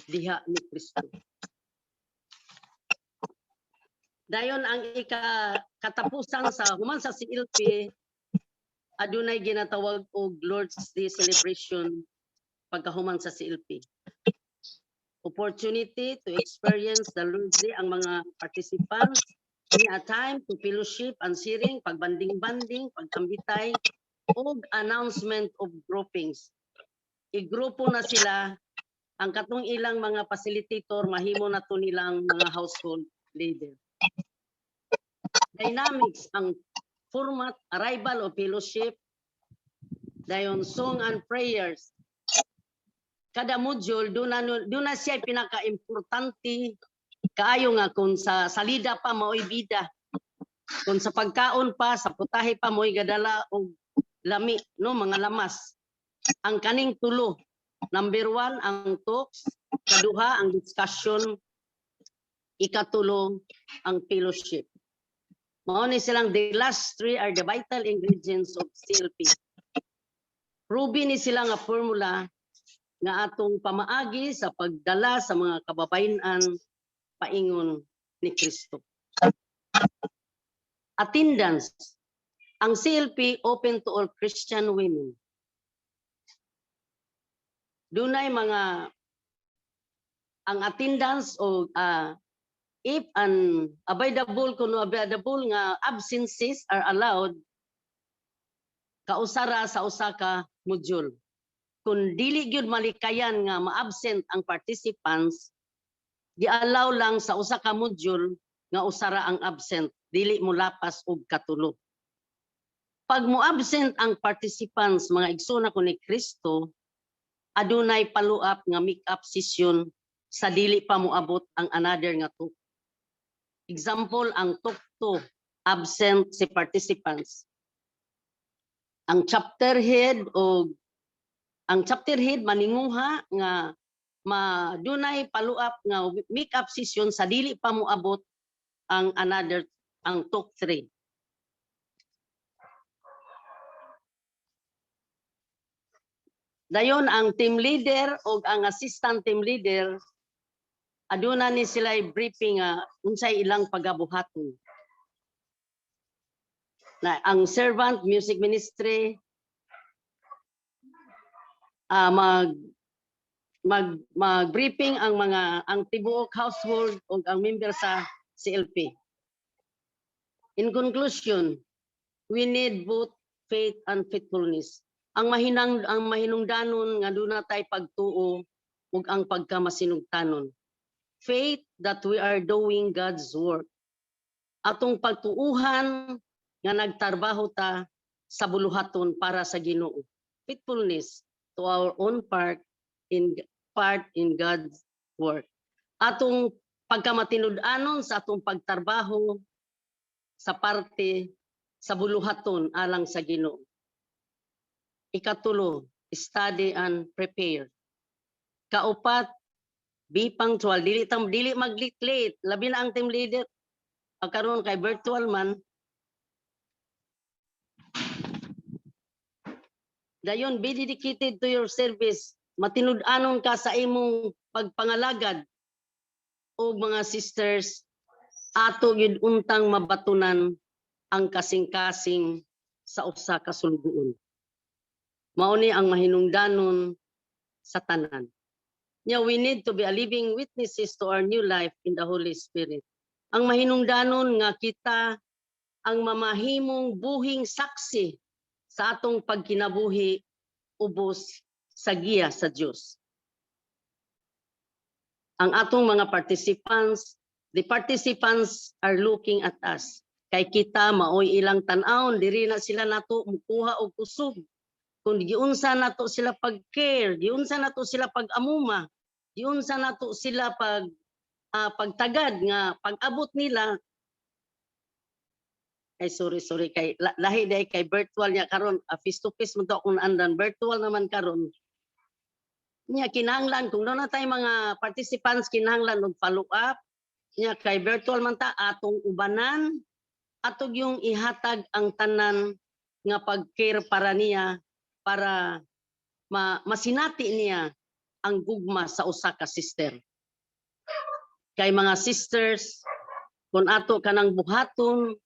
diha ni Kristo. Dayon ang katapusan sa human sa CLP, adunay ginatawag og Lord's Day celebration pagkahuman sa CLP. Opportunity to experience the Lord's Day ang mga participants. A time to fellowship and sharing, pagbanding-banding, pagkambitay, o announcement of groupings. I-grupo na sila, ang katong ilang mga facilitator, mahimo na to nilang mga household leader. Dynamics, ang format, arrival o fellowship, dayon song and prayers, kada module doon na siya pinaka-importante kaayo nga kung sa salida pa mao'y bida. Kung sa pagkaon pa, sa putahe pa mo'y gadala og lami, no, mga lamas. Ang kaning tulo. Number 1, ang talks. Kaduha, ang discussion. Ikatulo, ang fellowship. Mao ni silang the last 3 are the vital ingredients of CLP. Ruby ni sila nga formula nga atong pamaagi sa pagdala sa mga kababayan paingon ni Kristo. Attendance. Ang CLP open to all Christian women. Dunay mga ang attendance o if available nga absences are allowed kausara sa usa ka module. Kung dili gyud malikayan nga ma-absent ang participants, di-allow lang sa usa ka module nga usara ang absent, dili mo lapas og katulo. Pag mo absent ang participants, mga igsoon ko ni Kristo, adunay follow-up nga make-up session sa dili pa moabot ang another nga talk. Example, ang talk 2, absent si participants. Ang chapter head maninguha nga dunay follow-up nga make-up session sa dili pa moabot ang talk 3. Dayon ang team leader o ang assistant team leader aduna ni sila briefing unsay ilang pagabuhaton. Na ang servant music ministry mag-briefing ang tibuok household o ang member sa CLP. In conclusion, we need both faith and faithfulness. Ang mahinungdanon nga duna tay pagtuo ug ang pagkamasinugtanon. Faith that we are doing God's work. Atong pagtuuhan nga nagtarbaho ta sa buluhaton para sa Ginoo. Faithfulness to our own part in God's work. Atong pagkamatinud-anon sa atong pagtarbaho sa parte sa buluhaton alang sa Ginoo. Ikatulo, study and prepare. Kaupat, be punctual. Dili mag-late. Labi na ang team leader. Karon kay virtual man. Dayon, be dedicated to your service. Matinud-anon ka sa imong pagpangalagad. O mga sisters, ato yun untang mabatunan ang kasing-kasing sa usa ka sulgoon. Mao ni ang mahinungdanon sa tanan. Yeah, we need to be a living witnesses to our new life in the Holy Spirit. Ang mahinungdanon nga kita ang mamahimong buhing saksi sa atong pagkinabuhi ubos sa giya sa Dios. Ang atong mga the participants are looking at us. Kay kita maoy ilang tan-awon, diri na sila nato mukuha og kusog. Kung giunsa nato sila pag-care, giunsa nato sila pag-amuma, giunsa nato sila pagtagad nga pag-abot nila. Ay sorry kay lahi day kay virtual niya karon, face to face mo to kung andan virtual naman karon. Nya kinahanglan kung na tay mga participants kinahanglan og follow up. Nya kay virtual man ta atong ubanan atog yung ihatag ang tanan nga pag-care para niya para masinati niya ang gugma sa usa ka sister. Kay mga sisters, kung ato kanang buhaton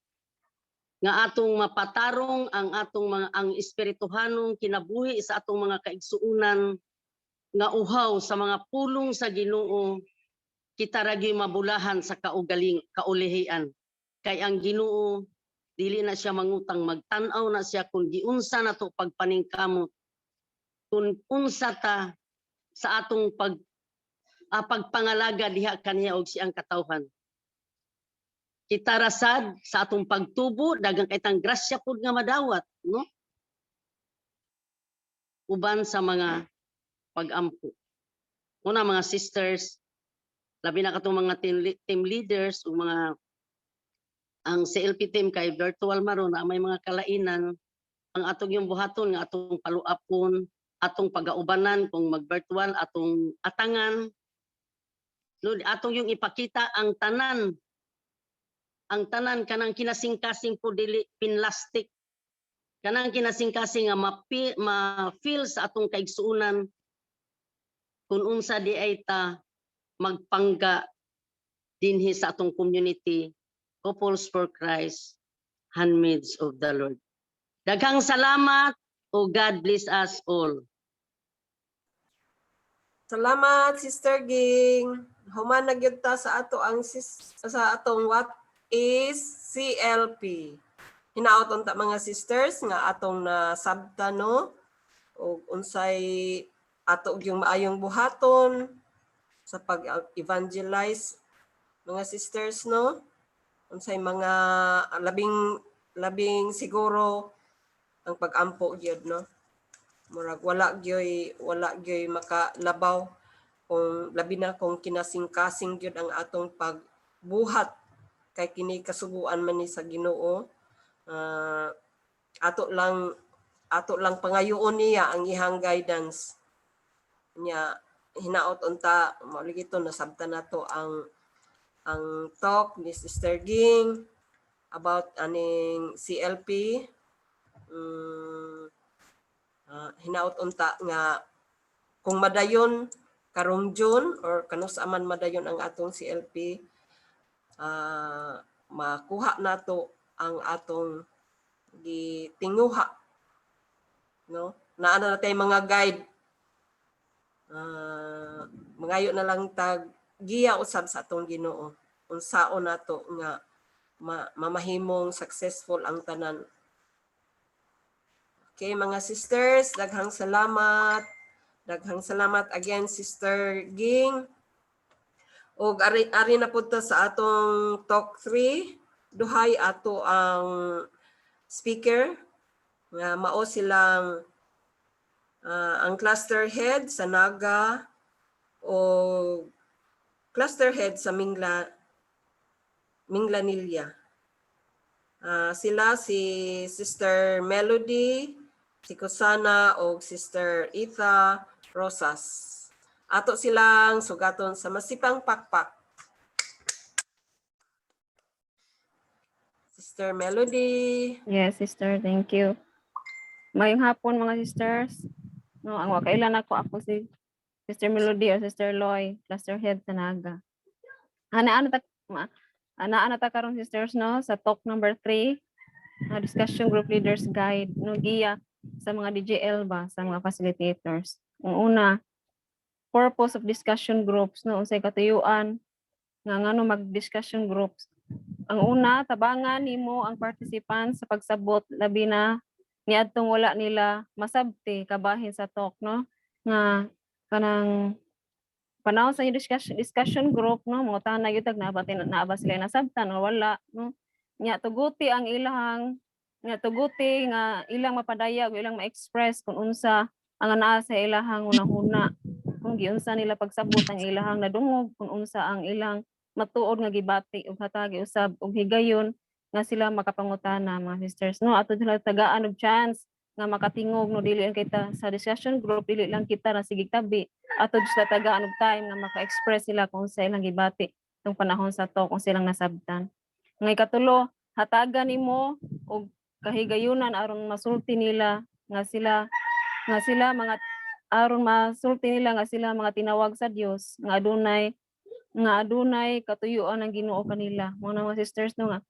nga atong mapatarong ang espirituhanong kinabuhi sa atong mga kaigsuunan nga uhaw sa mga pulong sa Ginoo, kita ragi mabulahan sa kaulihian. Kay ang Ginoo dili na siya mangutang, magtan-aw na siya kung giunsa nato pagpaningkamot, kung unsa ta sa atong pagpangalaga diha kaniya og siyang katawhan. Kita rasad sa atong pagtubo daghang kitang grasya pud nga madawat, no? Uban sa mga pag-ampo. una mga sisters, labi na katong mga team leaders o mga ang CLP team kay virtual maron na may mga kalainan, ang atong yung buhaton nga atong paluapon, atong pagaubanan kung mag-virtual, atong atangan, no, atong yung ipakita ang tanan kanang kinasing-kasing po dili pinlastik, kanang kinasing-kasing nga ma-feel sa atong kaigsuunan kung unsa di ay ta magpangga dinhi sa atong community, Couples for Christ, Handmaids of the Lord. Daghang salamat o God bless us all. Salamat, Sister Ging. Human na gyud ta sa ato ang sa atong what is CLP. Hinaoton ta mga sisters nga atong na sabta no o unsay ato yung maayong buhaton sa pag-evangelize mga sisters no. Unsay mga labing siguro ang pag-ampo gyud no. Murag wala gyoy makalabaw kung labi na kung kinasing-kasing gyud ang atong pagbuhat kay kini kasuguan man ni sa Ginoo. Ato lang pangayoon niya ang ihang guidance niya. Hinaot unta mauligito nasabtan nato ang talk ni Sister Ging about aning CLP. Hinaot unta nga kung madayon karong June or kanus-aman madayon ang atong CLP, makuha nato ang atong gitinguha no. Naano na tay mga guide, mangayo na lang tag giya usab sa atong Ginoo unsaon nato nga mamahimong successful ang tanan. Okay, mga sisters, daghang salamat. Daghang salamat again, Sister Ging. O ari na po sa atong talk 3. Duhay ato ang speaker. Nga mao silang ang cluster head sa Naga o cluster head sa Minglanilla. Sila si Sister Melody, si Kusana o Sister Etha Rosas. Ato silang sugaton sa masipang pakpak. Sister Melody. Yes, sister. Thank you. Mayong hapon mga sisters. No, ang wakailan ako si Sister Melody o Sister Loy, cluster head sa Naga. Ana ta karon sisters no sa talk number 3, discussion group leaders guide no giya sa mga DGL ba sa mga facilitators. Ang una, purpose of discussion groups no unsay katuyuan nga ngano mag-discussion groups. Ang una, tabangan nimo ang participants sa pagsabot labi na niadtong wala nila masabti kabahin sa talk no nga kanang panahon sa discussion group no mga tanan gyud tag naaba sila nasabtan o wala no nya tuguti ang ilang nga ilang mapadayag o ilang ma-express kung unsa ang anaa sa ilahang hunahuna kung giunsa nila pagsabot ang ilahang nadungog kung unsa ang ilang matuod nga gibati ug hatagi usab og higayon nga sila makapangutana mga sisters no ato sila tagaan og chance nga makatingog no dili lang kita sa discussion group dili lang kita na sige tabi ato sila tagaan og time nga maka-express sila kung sa ilang gibati tong panahon sa to kung silang nasabtan. Nga ikatulo, hatagan nimo og kahigayunan aron masulti nila nga sila mga aron masulti nila nga sila mga tinawag sa Dios nga adunay katuyuan ang Ginoo kanila. Mga sisters no nga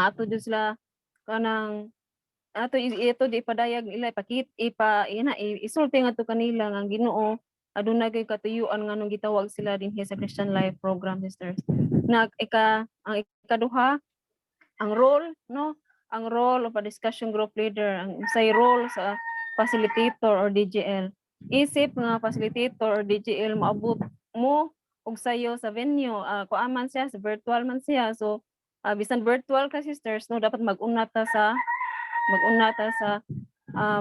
ato Dios sila kanang ato ito di ipadayag nila isulti nga to kanila nga Ginoo adunay kay katuyuan nga nung gitawag sila dinhi sa Christian Life Program sisters. Ang ikaduha ang role of a discussion group leader, ang say role sa facilitator or DGL. Isip nga facilitator or DGL maabot mo og sayo sa venue, kuaman siya sa virtual man siya. So bisan virtual ka sisters no dapat mag-una ta sa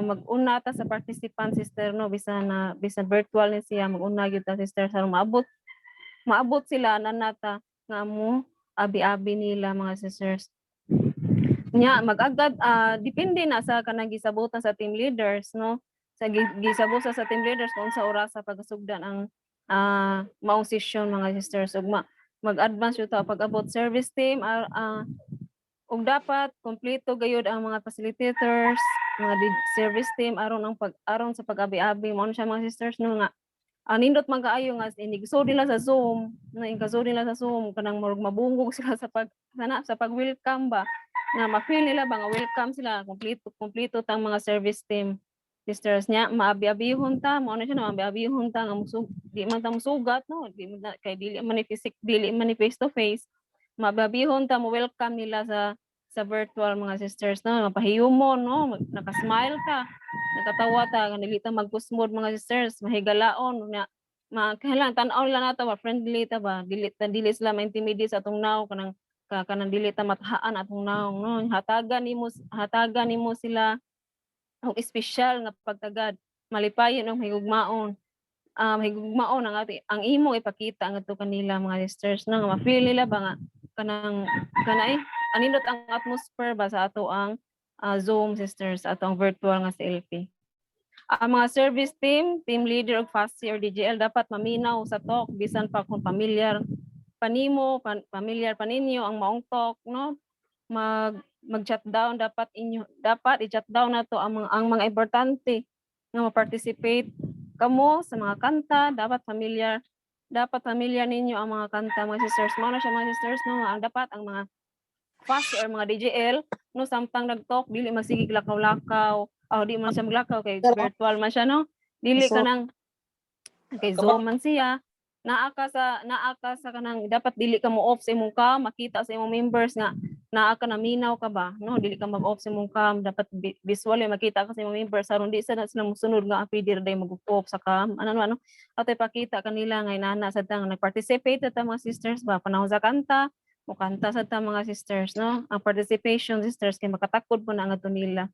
mag-una ta sa participant sister no bisan virtual ni siya mag-una gyud ta sister sa maabot sila nanata nga mo abi-abi nila mga sisters. Nya mag-agad depende na sa kanang gisabutan sa team leaders no. Sa gisabutan sa team leaders kung sa oras sa pagasugdan ang maong session mga sisters ug mag-advance yung pag-abot service team ug dapat kompleto gayud ang mga facilitators mga service team aron sa pag-abi-abi mo siya mga sisters no nga nindot man kaayo nga inigso nila sa Zoom na ingaso nila sa Zoom kanang mabungog sila sa pag-welcome ba nga ma-feel nila ba nga welcome sila kompleto tang mga service team sisters nya maabi-abihon ta mo na siya na maabi-abihon ta nga di man ta musugat no di man kay dili man ni face to face maabi-abihon ta mo welcome nila sa virtual mga sisters no mapahiyumon no naka-smile ka nakatawa ta nilita magkusmod mga sisters mahigalaon na kailangan tan-aw lang nata ba friendly ta ba dili sila ma-intimidate sa atong naw kanang dili ta mathaan atong naw no hatagan nimo sila og espesyal nga pagtagad malipayon ang higugmaon ang imo ipakita ngadto kanila mga sisters no nga ma-feel nila ba nga kanay anindot ang atmosphere ba sa ato ang Zoom sisters ato ang virtual nga sa LP. Ang mga service team leader og FASI or DGL dapat maminaw sa talk bisan pa kung pamilyar paninyo ang maong talk no mag-chat down dapat i-chat down nato ang mga importante nga ma-participate kamo sa mga kanta dapat familiar ninyo ang mga kanta mga sisters mo na siya mga sisters no ang dapat ang mga FASI or mga DGL no samtang nag-talk dili masigig lakaw-lakaw di man siya maglakaw kay virtual man siya no dili ka nang kay Zoom man siya naa ka sa kanang dapat dili ka mo off sa imong cam makita sa imong members nga naa ka naminaw ka ba no dili ka mag-off sa imong cam dapat visually makita ka sa imong members aron di sila mosunod nga appear day mag-off sa cam ano atay pakita kanila nga inana sa tang nag-participate ta mga sisters ba panahon sa kanta mo kanta sa ta mga sisters no ang participation sisters kay makatakod po na nga nila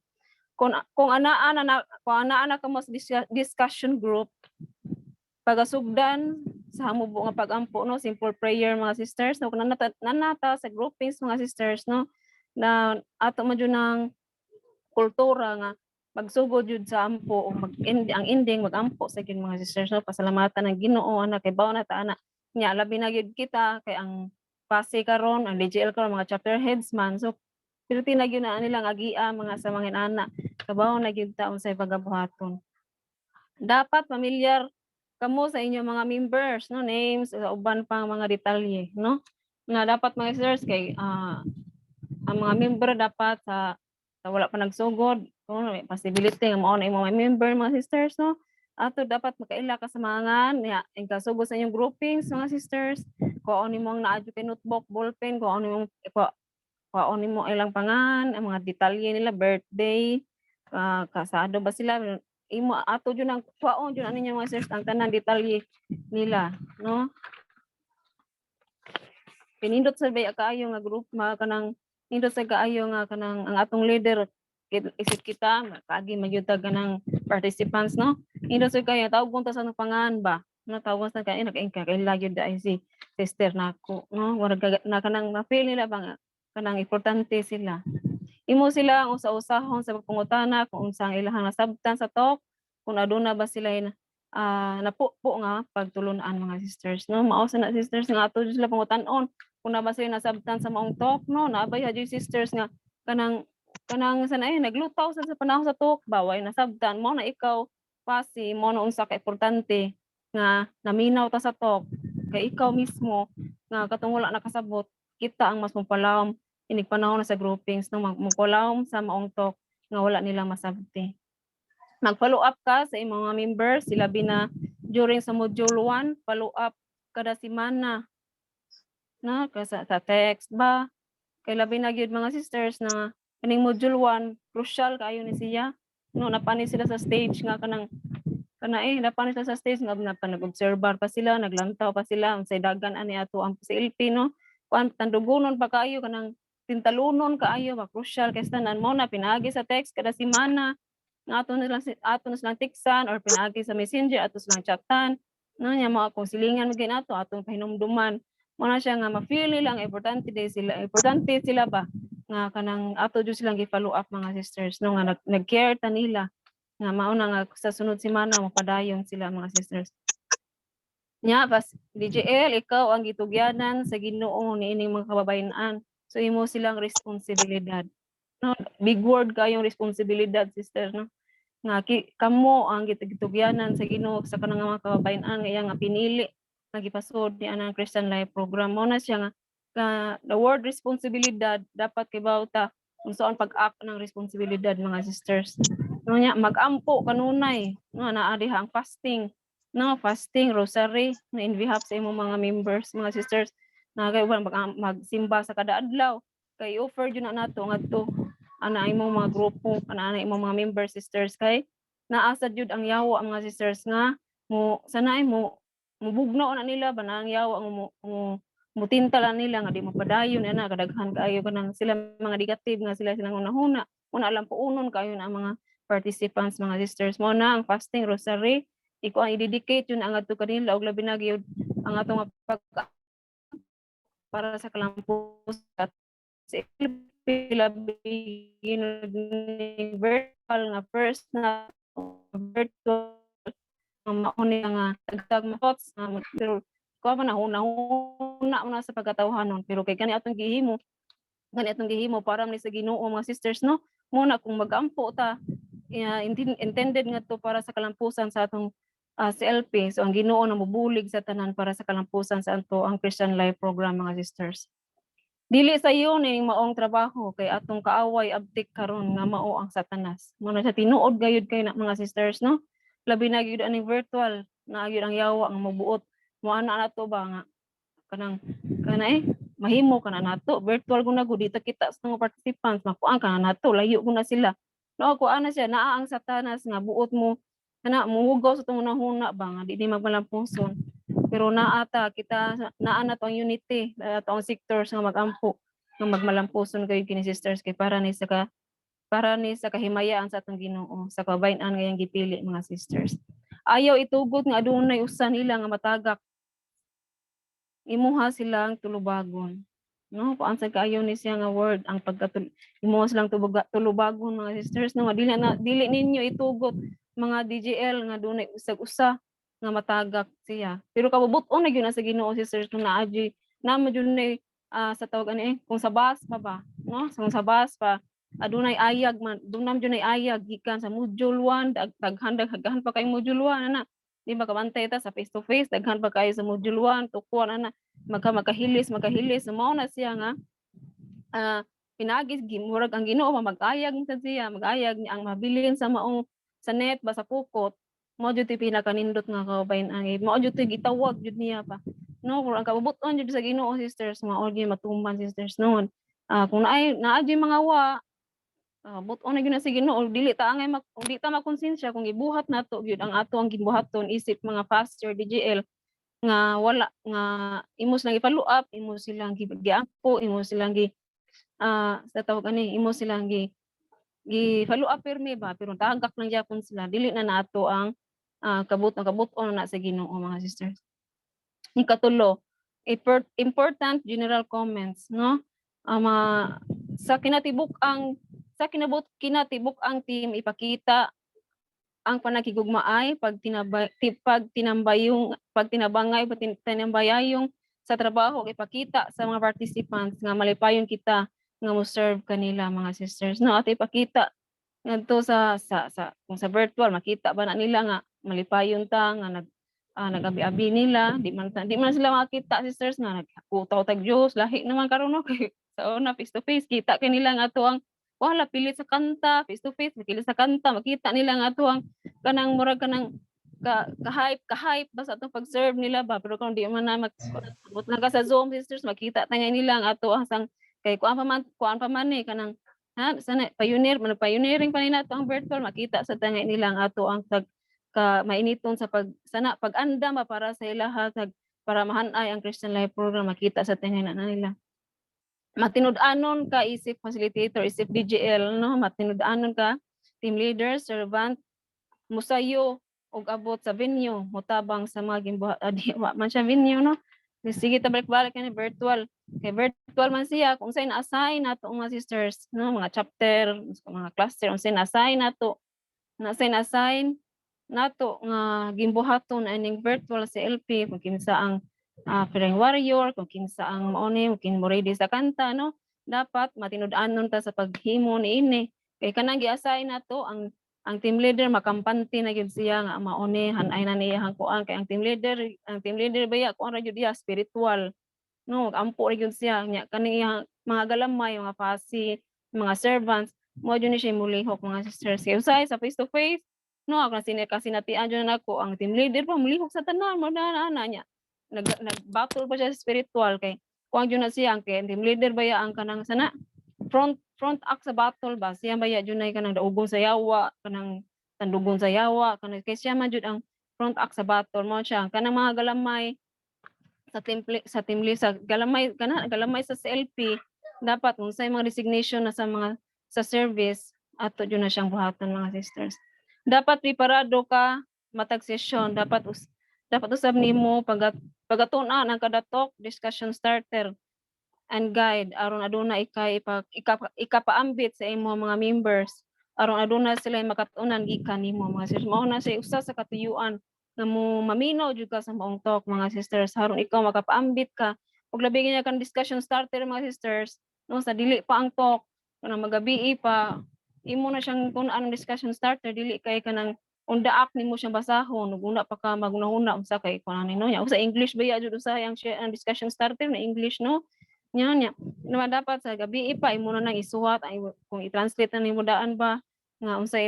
kung ana ka mo discussion group pagasugdan sa hamubo nga pagampo no simple prayer mga sisters no kung nanata sa groupings mga sisters no na ato man jud ng kultura nga magsugod jud sa ampo o ang ending magampo sa gyud mga sisters no pasalamatan ang Ginoo ana kay bawo na ta ana nya labi na gyud kita kay ang pase karon ang DGL karon mga chapter heads man so pero tinagyo na nilang agia mga sa mga anak kabaw na gyud ta unsay pagabuhaton dapat familiar kamo sa inyong mga members no names sa uban pang mga detalye no na dapat mga sisters kay ang mga member dapat sa wala pa nagsugod no may possibility nga mao na imong member mga sisters no ato dapat makaila ka sa mga niya ang kasugod sa inyong groupings mga sisters kuon imong naadyo kay notebook ballpen kuon imong ilang pangan ang mga detalye nila birthday kasado ba sila imo ato jud ang kuon jud ani mga sisters ang tanan detalye nila no pinindot sa bay kaayo nga group kanang nindot sa kaayo nga kanang ang atong leader isip kita kaagi magyutag kanang participants no nindot sa kaayo tawag punta sa pangan ba no tawag sa kaayo nakaingka kay lagyud dai si sister nako no warag na kanang ma-feel nila ba kanang importante sila imo sila ang usa-usahon sa pagpangutana kung unsang ilahang nasabtan sa talk kung aduna ba sila napupo nga pagtulunan mga sisters no mao sa na sisters nga ato sila pangutan-on kung na ba sila nasabtan sa maong talk no naabay hadyo sisters nga kanang sanay naglutaw sa panahon sa talk baway nasabtan mo na ikaw pasi mo na unsa ka importante nga naminaw ta sa talk kay ikaw mismo nga katong wala nakasabot kita ang mas mapalawom inig panahon na sa groupings no magpalawom sa maong talk nga wala nila masabti mag-follow up ka sa imong mga members sila bina during sa module 1 follow up kada semana na sa text ba kay labi na gyud mga sisters na kaning module 1 crucial kaayo ni siya no napani sila sa stage nga napani sila sa stage nga nag-observer pa sila naglantaw pa sila unsay dagan ani ato ang PCLP no kuan tandugonon pa kaayo kanang tintalunon kaayo ba crucial kay tanan mo na pinagi sa text kada semana nga ato na silang tiksan or pinaagi sa messenger ato silang chatan no nya mga kung silingan magin ato atong pahinumduman mo na siya nga ma-feel nila nga importante sila ba nga kanang ato jud silang gi-follow up mga sisters no nga nag-care ta nila nga mao na nga sa sunod semana mapadayon sila mga sisters. Nya pas DJL ikaw ang gitugyanan sa Ginoo niining mga kababayen-an. So imo silang responsibilidad. No, big word kayong responsibilidad sister no. Nga kamo ang gitugyanan sa Ginoo sa kanang mga kababayen-an nga pinili nagipasod ni anang Christian Life Program mo na siya nga the word responsibilidad dapat kay bawta kung saan pag-act ng responsibilidad mga sisters. No nya mag-ampo kanunay no naa diha ang fasting no fasting rosary na in behalf sa imong mga members mga sisters na kay magsimba sa kada adlaw kay offer jud na nato ngadto ana imong mga grupo ana imong mga members sisters kay naasa jud ang yawa ang mga sisters nga mo sanay mo mubugnaw na nila ba na ang yawa mutintalan nila nga di mapadayon ana kadaghan kaayo kanang sila mga negative nga sila silang unahuna una lang puunon kayo na mga participants mga sisters mo na ang fasting rosary iko ang i-dedicate yun ang ato kanila og labi na gyud ang atong pag para sa kalampus at sa virtual nga first na virtual nga mauni nga dagdag thoughts pero ko man una sa pagkatawhanon pero kay kani atong gihimo para ni sa Ginoo mga sisters no muna kung magampo ta intended nga to para sa kalampusan sa atong CLP. So ang Ginoo na mobulig sa tanan para sa kalampusan sa ato ang Christian Life Program mga sisters. Dili sa iyo ning maong trabaho kay atong kaaway abtik karon nga mao ang Satanas. Muna sa tinuod gayud kay na mga sisters no. Labi na gyud aning virtual na gyud ang yawa ang mabuot. Mo ana nato ba nga kanang mahimo kana nato virtual guna gud dito kita sa mga participants makuan kana nato layo guna sila. No ko ana siya naa ang Satanas nga buot mo kana muhugaw sa tong hunahuna ba nga di magmalampuson pero naata kita naa na tong unity tong sectors nga magampo nga magmalampuson kayo kini sisters kay para ni sa kahimayaan sa atong Ginoo sa kabayn-an nga yang gipili mga sisters ayaw itugot nga adunay usa nila nga matagak imuha silang tulubagon no paansa kaayo ni siya nga word ang imuha silang tulubagon mga sisters no nga dili ninyo itugot mga DJL nga dunay usag-usa nga matagak siya. Pero kabubuton na gyud na sa Ginoo sisters kung naadji na jud ni sa tawag ani kung sa bus pa ba, no? Kung sa bus pa adunay ayag man, dunam jud nay ayag gikan sa module 1 daghan pa kay module 1 ana. Di makabantay ta sa face to face daghan pa kayo sa module 1 tukuan ana makahilis mao na siya nga pinagis gimurag ang Ginoo mag-ayag sa siya mag-ayag niya ang mabilin sa maong sa net ba sa pukot mo jud pinakanindot nga kabayn-an mo jud gitawag jud niya pa no kung ang kabubuton jud sa Ginoo sisters mao gyud matuman sisters noon kung naa jud mga wa buton na gyud na sa Ginoo dili ta makonsensya kung gibuhat nato gyud ang ato ang gibuhaton isip mga pastor DJL nga wala nga imo silang i-follow up imo silang giampo imo silang sa tawag ani imo silang follow up permi ba pero tagak lang gyapon sila dili na nato ang kabuton na sa Ginoo mga sisters. Ikatulo, important general comments no sa kinatibuk ang team ipakita ang panakigugmaay pagtinabangay sa trabaho ipakita sa mga participants nga malipayon kita nga mo serve kanila mga sisters no at ipakita ngadto sa kung sa virtual makita ba na nila nga malipayon ta nga nagabi-abi nila di man sila makita sisters nga nagkutaw tag Dios lahi naman karon no kay sa una face to face kita kay nila nga ato ang wala pilit sa kanta face to face pilit sa kanta makita nila nga ato ang kanang murag kanang ka-hype basta atong pag-serve nila ba pero kung di man na magbut na ka sa Zoom sisters makita ta nga nila nga ato ang sang kay kuan pa man ni kanang sana pioneering pa nila ang virtual makita sa tangay nila ang ato ang mainiton sa pag-andam para sa ilaha para mahanay ang Christian Life Program makita sa tangay na nila matinud-anon ka isip facilitator isip DJL no matinud-anon ka team leader, servant, musayo og abot sa venue, mutabang sa mga gimbuhat, di wa man siya venue, no? Sige, tabalik-balik ni virtual. Kay virtual man siya, kung sa'yo na-assign nato mga sisters, no? Mga chapter, mga cluster, kung sa'yo na-assign nato, na-assign nato nga gimbuhaton aning virtual sa LP, kung kinsa ang Fereng Warrior, kung kinsa ang mauni, kung kinsa mo ready sa kanta, no? Dapat matinud-anon ta sa paghimo ni ini. Kay kanang gi-assign nato ang team leader makampante na gyud siya nga mauni hanay na niya hang kuan kay ang team leader baya kuan ra gyud dia spiritual, no, ampo ra gyud siya nya kaning iyang mga galamay, mga pasi, mga servants mo gyud ni siya mulihok mga sisters. Kay usay sa face to face, no, ako kasinatian gyud nako ang team leader pa mulihok sa tanan mo na nya nag-battle pa siya sa spiritual kay kuan gyud na siya ang kay team leader baya ang kanang sana front act sa battle ba siya baya junay kanang daugong sa yawa, kanang tandugon sa yawa, kanang kay siya man jud ang front act sa battle mo siya kanang mga galamay sa galamay sa CLP dapat unsay mga resignation na sa mga sa service ato jud na siyang buhaton mga sisters. Dapat preparado ka matag session, dapat usab nimo pagatun-an ang kada talk, discussion starter and guide aron aduna ikapaambit sa imo mga members aron aduna sila makatunan gikan nimo mga sisters. Mao na say usa sa katuyuan nga mo maminaw jud ka sa maong talk mga sisters aron ikaw makapaambit ka ug labi niya kan discussion starter mga sisters, no, sa dili pa ang talk kanang magabi pa imo na siyang kun anong discussion starter dili kay kanang on the act nimo siyang basahon ug una pa ka magunahuna unsa kay kuan nino nya sa English ba ya jud usa ang discussion starter na English, no. Nya naman dapat sa gabi pa imo na nang isuwat ay kung i-translate na nimo daan ba nga unsa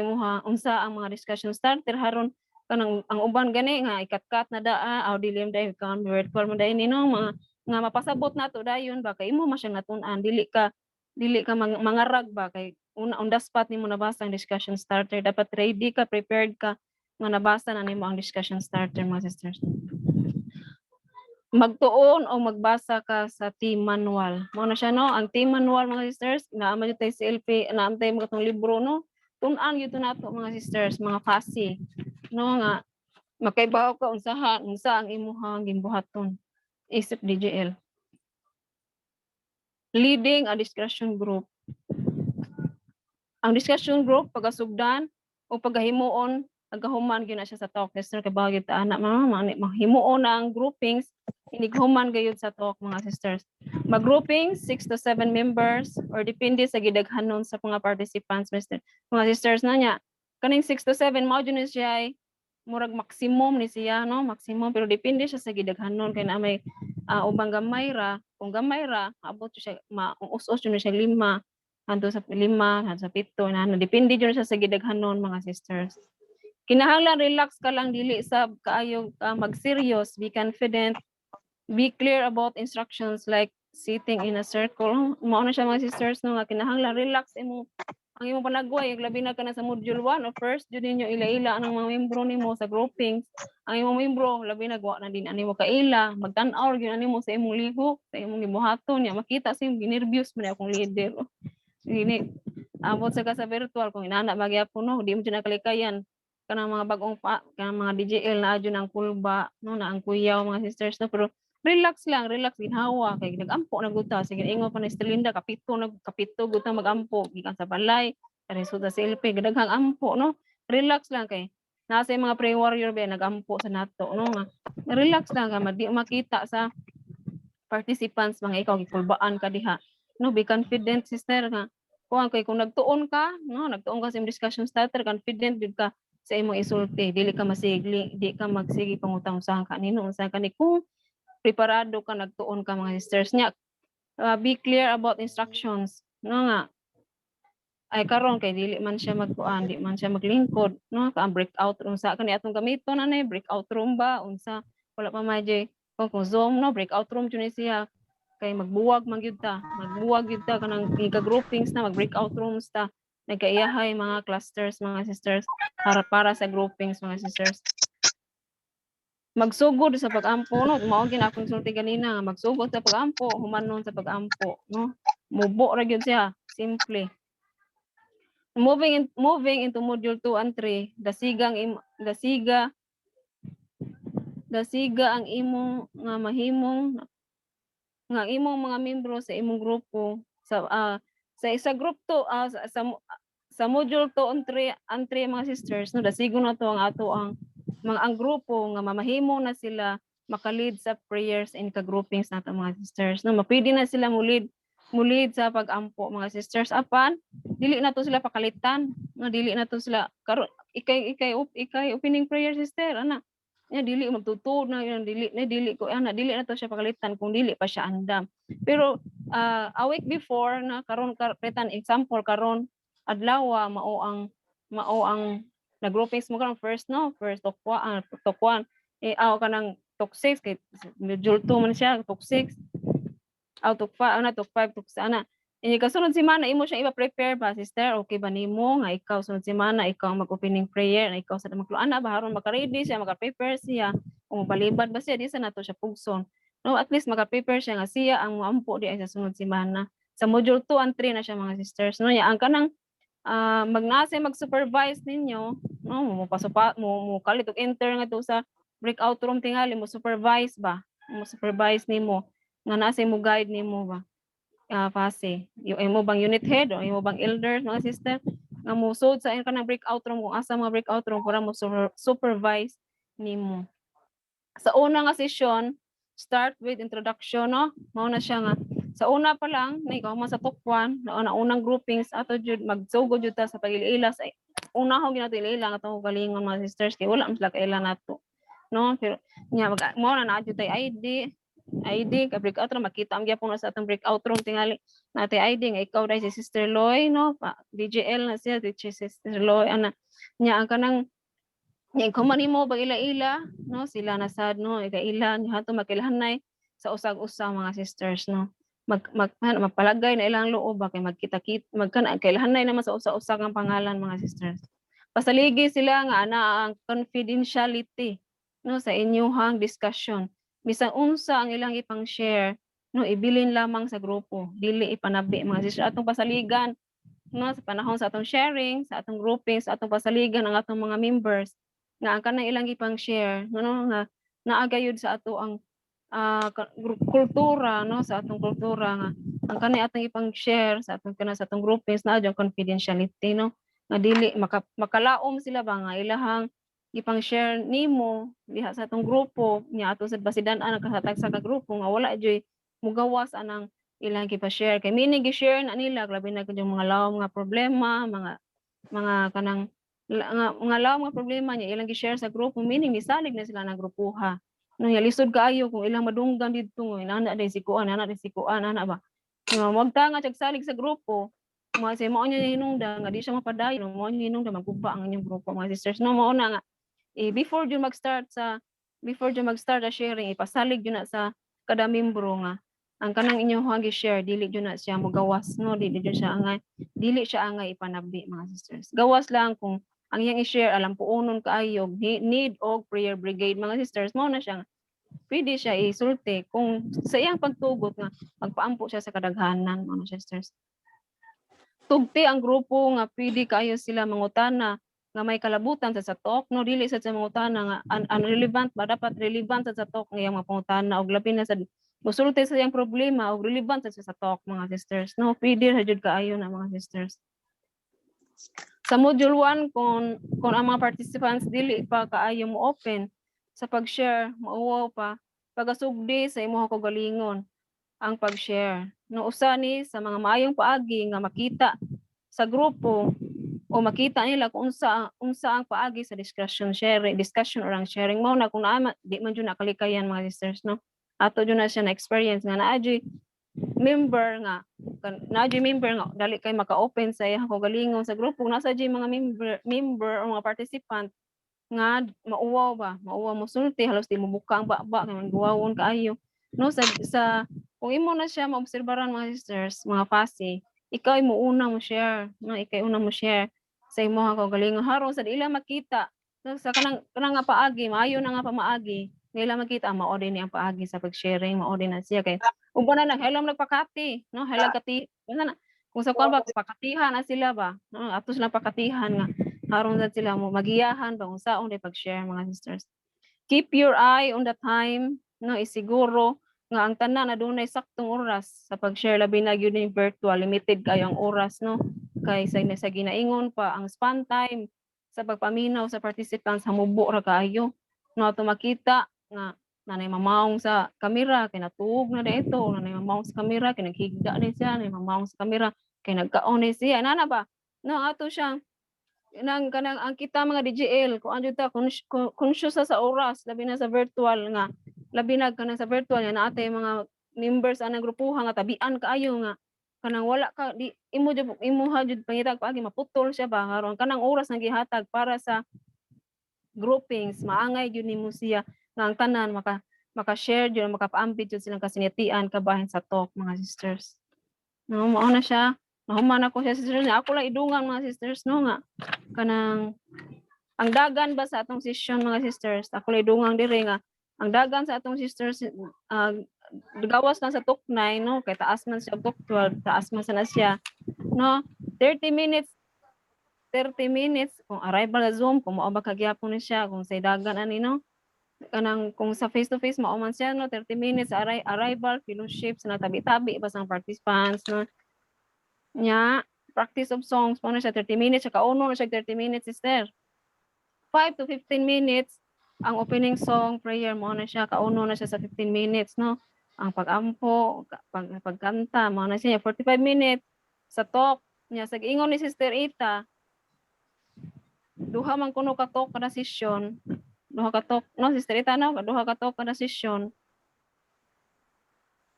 ang mga discussion starter haron kanang ang uban gani nga ikat-kat na daa aw dilim dai kan virtual mo dai nino mga nga mapasabot nato dayon ba kay imo man siyang natun-an dili ka mangarag ba kay on the spot nimo nabasa ang discussion starter, dapat ready ka, prepared ka nga nabasa na nimo ang discussion starter mga sisters. Magtuon o magbasa ka sa team manual. Mao na siya, no, ang team manual mga sisters, naama jud tay CLP, naama tay mga tong libro, no. Tun-an gyud nato mga sisters, mga fasi, no, nga makaibaw ka unsa ang imong gimbuhaton isip DJL. Leading a discussion group. Ang discussion group pagasugdan o pagahimuon agahuman gyud na siya sa talk sister kay bagyo ta ana mahimuon na ang groupings inighuman gayud sa talk mga sisters. Mag-grouping 6 to 7 members or depende sa gidaghanon sa mga participants mga sisters na nya. Kaning 6 to 7 mao jud ni siya murag maximum ni siya, no, maximum pero depende siya sa gidaghanon kay na may ubang gamay ra, kung gamay ra abot siya maus-us jud siya 5 hangtod sa 7 na depende jud siya sa gidaghanon mga sisters. Kinahanglan relax ka lang, dili sa kaayo mag-serious, be confident, be clear about instructions like sitting in a circle. Mao na siya mga sisters, no, nga kinahanglan relax ang imong panagway labi na kana sa module 1 o first jud ninyo ila-ila ang mga membro nimo sa groupings. Ang imong membro labi na wa na din animo kaila, magtan-aw gyud animo sa imong lihok, sa imong gibuhaton niya makita sa imong nervous man akong leader. Ini abot sa ka sa virtual kung inana magyapon, no, di mo jud nakalikayan kanang mga bagong kanang mga DJL na adyo ng kulba, no, na ang kuyaw mga sisters, no, pero relax ginhawa kay nagampo na gud ta sige ingon pa ni Stelinda kapito gud ta magampo gikan sa balay kani sa CLP gadaghang ampo, no, relax lang kay nasa mga prayer warrior ba nagampo sa nato, no, nga relax lang ka di makita sa participants mga ikaw gikulbaan ka diha, no, be confident sister nga kung nagtuon ka, no, nagtuon ka sa discussion starter confident jud ka sa imong isulti, dili ka masigli, di ka magsigi pangutang usahan kanino unsa kani kung preparado ka nagtuon ka mga sisters nya. Be clear about instructions, no, nga ay karon kay dili man siya magkuan, di man siya maglingkod, no, ka breakout room sa kani atong gamiton ani breakout room ba unsa wala pa maji kung Zoom, no, breakout room jud siya kay magbuwag man gyud ta kanang groupings na mag-breakout rooms ta nagkaiyahay mga clusters mga sisters para sa groupings mga sisters. Magsugod sa pag-ampo, no, mao gid akong sulti ganina nga magsugod sa pag-ampo, humanon sa pag-ampo, no, mubo ra gyud siya, simple. moving into module 2 and 3, dasiga ang imong nga mahimong nga imong mga membro sa imong grupo sa isa group to sa module 2 and 3 mga sisters, no, dasigon na to ang ato ang grupo nga mamahimo na sila makalid sa prayers and ka-groupings nato mga sisters, no, mapili na sila mulid sa pag-ampo mga sisters, apan dili na to sila pakalitan, no, dili na to sila karon ikay opening prayer sister ana nya dili magtutuod na yun, dili na to siya pakalitan kung dili pa siya andam. Pero a week before na karon pretan example karon adlaw mao ang na-groupings mo karon first tokwan aw kanang tok 6 kay module 2 man siya tok 6 aw tok 5 tok 6 kasunod semana imo siya ipa-prepare ba sister, okay ba nimo nga ikaw sunod semana ikaw mag-opening prayer na ikaw sa magluana ba aron maka-ready siya, maka-prepare siya kung balibad ba siya di sa nato siya pugson, no, at least maka-prepare siya nga siya ang moampo di ay sa sunod semana sa module 2 and 3 na siya mga sisters, no, ya ang kanang magnase mag-supervise ninyo, no, mo kalit og enter nga to sa breakout room tingali mo supervise nimo nga nasa mo guide nimo ba fase yung imo bang unit head o imo bang elders mga sister nga musod sa kanang breakout room kung asa mga breakout room para mo supervise nimo sa una nga session. Start with introduction, no, mao na siya nga sa una pa lang na ikaw sa top 1 na unang groupings ato jud magsugod jud ta sa pag-ila sa una ho ginato ila nga to galingon mga sisters kay wala man sila kaila nato, no, pero nya mao na jud tay ID ka breakout room makita ang gyapon sa atong breakout room tingali natay ID nga ikaw dai si Sister Loy, no, DJL na siya si Sister Loy ana nya ang kanang ikaw man nimo bag ila no sila na sad, no, ikaila nya hato makilahanay sa usag-usa mga sisters, no, magpalagay na ilang loob ba kay magkita-kit kailahanay naman sa usa-usa ang pangalan mga sisters. Pasaligi sila nga ana ang confidentiality, no, sa inyong discussion. Bisan unsa ang ilang ipang share, no, ibilin lamang sa grupo, dili ipanabi mga sisters atong pasaligan, no, sa panahon sa atong sharing, sa atong grouping, sa atong pasaligan ang atong mga members nga ang kanang ilang ipang share, no, nga naagayud sa ato ang kultura, no, sa atong kultura nga ang kanang atong ipang share sa atong groupings na adyo confidentiality, no, nga dili makalaom sila ba nga ilahang ipang share nimo diha sa atong grupo nya ato sad basidan-an nagkasatag sa grupo nga wala joy mugawas anang ilang gipa-share kay meaning gi-share na nila grabe na yung mga lawom nga problema mga kanang mga lawom nga problema nya ilang gi-share sa grupo meaning misalig na sila ng grupuha, no, ya lisod kaayo kung ilang madunggan didto nga ana day sikuan ana ba nga wag ta nga salig sa grupo mo say mao nya hinungdan nga di siya mapadayon mo nya hinungdan magguba ang inyong grupo mga sisters, no, mao na nga before jud mag-start sa sharing ipasalig jud na sa kada membro nga ang kanang inyong gi-share dili jud na siya mogawas, no, dili siya angay ipanabi mga sisters. Gawas lang kung ang iyang i-share alam puunon kaayo need og prayer brigade mga sisters, mao na siya pwede siya isulti kung sa iyang pagtugot nga magpaampo siya sa kadaghanan mga sisters. Tugti ang grupo nga pwede kaayo sila mangutana nga may kalabutan sa talk, no, dili sa mangutana nga unrelevant ba dapat relevant sa talk nga iyang mapangutana og labi na sa musulti sa iyang problema og relevant sa talk mga sisters, no, pwede ra jud kaayo na mga sisters. Sa module 1 kung ang mga participants dili pa kaayo mo open sa pag-share mauwaw pa pagasugdi sa imong kaugalingon ang pag-share, no, usa ni sa mga maayong paagi nga makita sa grupo o makita nila kung unsa ang paagi sa discussion or ang sharing mo na kung naama di man jud nakalikayan mga sisters, no, ato jud na siya na experience nga naadji member nga dali kay maka-open sa iyang kaugalingon sa grupo nasa jud mga member o mga participant nga mauwaw mo sulti halos di mo buka ang baba kay manguwawon kaayo, no, sa kung imo na siya maobserbaran mga sisters mga fase ikaw mo una mo share, no, sa imong kaugalingon haron sa ila makita sa kanang nga paagi maayo na nga pamaagi nila makita mao din ang paagi sa pag-sharing mao din na siya kay ug na lang hello nagpakati, no, hello kati Kung sa kuan ba pakatihan na sila ba, no? Ato sila pakatihan nga aron sa sila mo magiyahan ba kung saon day pag-share mga sisters. Keep your eye on the time, no, isiguro nga ang tanan na dunay saktong oras sa pag-share labi na gyud ni virtual, limited kayo ang oras, no, kay sa ginaingon pa ang span time sa pagpaminaw sa participants hamubo ra kaayo, no, ato makita nga nanay mamaong sa kamera kay natuog na dito, nanay mamaong sa kamera kay naghigda ni siya, nanay mamaong sa kamera kay nagkaon ni siya, nana ba, no, ato siyang nang kanang ang kita mga DJL kung ano ta conscious sa oras labi na sa virtual nga labi na kanang sa virtual nga naatay mga members anang grupuha nga tabian kaayo nga kanang wala ka di imo ha jud pangitag paagi maputol siya ba karon kanang oras nga gihatag para sa groupings maangay gyud nimo siya nga ang tanan maka-share jud makapaambit jud silang kasinatian kabahin sa talk mga sisters. No, mao na siya. Nahuman ako siya sisters niya. Ako lang idungan mga sisters no nga kanang ang dagan ba sa atong session mga sisters ako lang idungan diri nga ang dagan sa atong sisters gawas na sa talk 9 no kay taas man siya talk 12 taas man sana siya no 30 minutes kung arrival sa Zoom kung mao ba kagyapon ni siya kung sa dagan ani no kanang kung sa face to face mao man siya no 30 minutes arrival fellowship sa tabi-tabi ba sang participants no nya practice of songs mo na siya 30 minutes siya kauno na siya 30 minutes sister 5 to 15 minutes ang opening song prayer mo na siya kauno na siya sa 15 minutes no ang pag-ampo pagkanta mo na siya 45 minutes sa talk nya sa ingon ni Sister Ita duha man kuno ka talk kada session duha ka talk no Sister Ita no duha ka talk kada session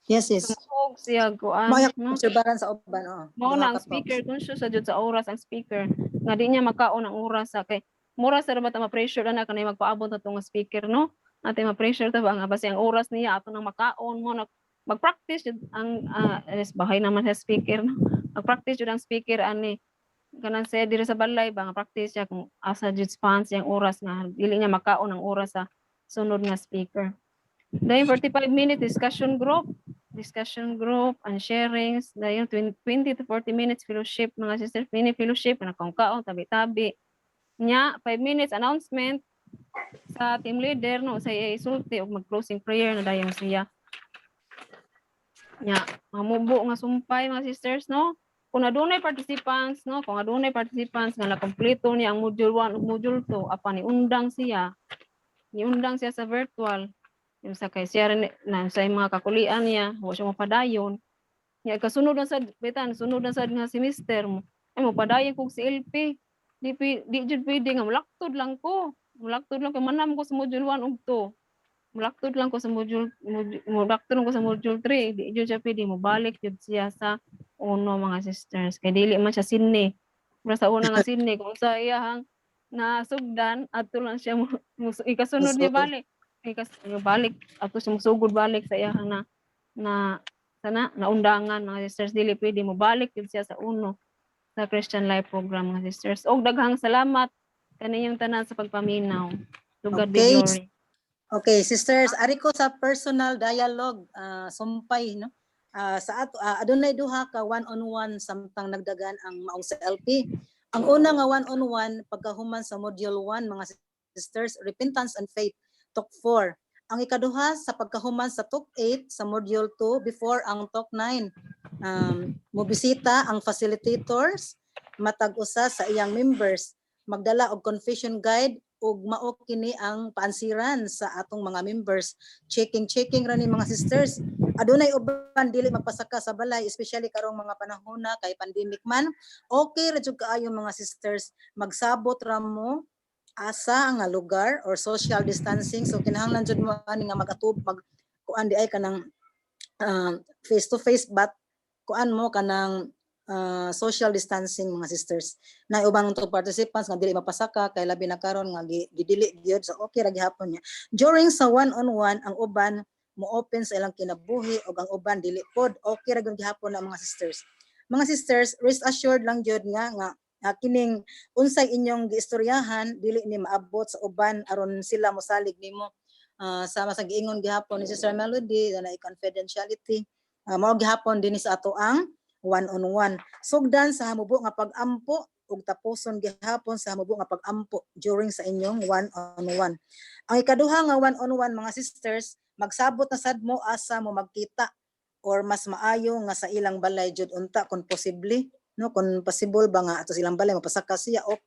Yes, yes. sumugod siya kuan Mayak no obserbaran sa uban, oh. mao Duha na ang ka speaker talks. conscious sa jud sa oras ang speaker nga di niya makaon ang oras sa kay mura sa rabat ma-pressure na kanay magpaabot na tong speaker no ate ma-pressure ta ba nga basi ang oras niya ato nang makaon mo na mag-practice jud ang bahay naman sa speaker no mag-practice jud ang speaker ani kanang sa diri sa balay ba nga practice siya kung asa jud spans yang oras nga dili niya makaon ang oras sa sunod nga speaker. Dayon 45 minute discussion group and sharings dayon 20 to 40 minutes fellowship mga sisters mini fellowship na kaon tabi-tabi nya 5 minutes announcement sa team leader no sa isulti og mag closing prayer na dayon siya nya mamubo nga sumpay mga sisters no kung adunay participants no kung adunay participants nga nakompleto niya ang module 1 ug module 2 apan niundang siya sa virtual yung sa kay siya na sa mga kakulian niya wa siya mapadayon nya kasunod na sad bitan sunod na sad nga semester mo ay mapadayon kog si LP di jud pwede nga mulaktod lang ko kay manam ko sa module 1 ug 2 mulaktod lang ko sa module 3 di jud siya pwede mo balik jud siya sa uno mga sisters kay dili man siya sinne sa una nga sinne kung sa iyang nasugdan adto lang siya ikasunod niya balik balik ato siya musugod balik sa iyang na sana naundangan mga sisters dili pwede mo balik jud siya sa uno sa Christian Life Program mga sisters og daghang salamat kaniyong tanan sa pagpaminaw to God be Okay. glory. Okay, sisters, ari ko sa personal dialogue sumpay no. Sa ato adunay duha ka one-on-one samtang nagdagan ang maong sa LP. Ang una nga one-on-one pagkahuman sa module 1 mga sisters, repentance and faith, talk 4. Ang ikaduha sa pagkahuman sa talk 8 sa module 2 before ang talk 9. Mobisita ang facilitators matag usa sa iyang members magdala og confession guide ug mao kini ang paansiran sa atong mga members checking ra ni mga sisters adunay uban dili magpasaka sa balay especially karong mga panahon na kay pandemic man okay ra jud kaayo mga sisters magsabot ra mo asa nga lugar or social distancing so kinahanglan jud mo ani nga kuan di ay kanang face to face but kuan mo kanang social distancing mga sisters na ubang to participants nga dili mapasaka kay labi na karon nga gidili gyud so okay ra gihapon niya during sa one-on-one ang uban mo open sa ilang kinabuhi ug ang uban dili pod okay ra gyud gihapon na mga sisters rest assured lang gyud nga kining unsay inyong giistoryahan dili ni maabot sa uban aron sila mosalig nimo sama sa giingon gihapon ni Sister Melody na confidentiality mao gihapon dinhi sa ato ang one-on-one. Sugdan sa hamubo nga pag-ampo ug tapuson gihapon sa hamubo nga pag-ampo during sa inyong one-on-one. Ang ikaduha nga one-on-one mga sisters, magsabot na sad mo asa mo magkita or mas maayo nga sa ilang balay jud unta kung posible, no, kung possible ba nga ato silang balay mapasaka siya o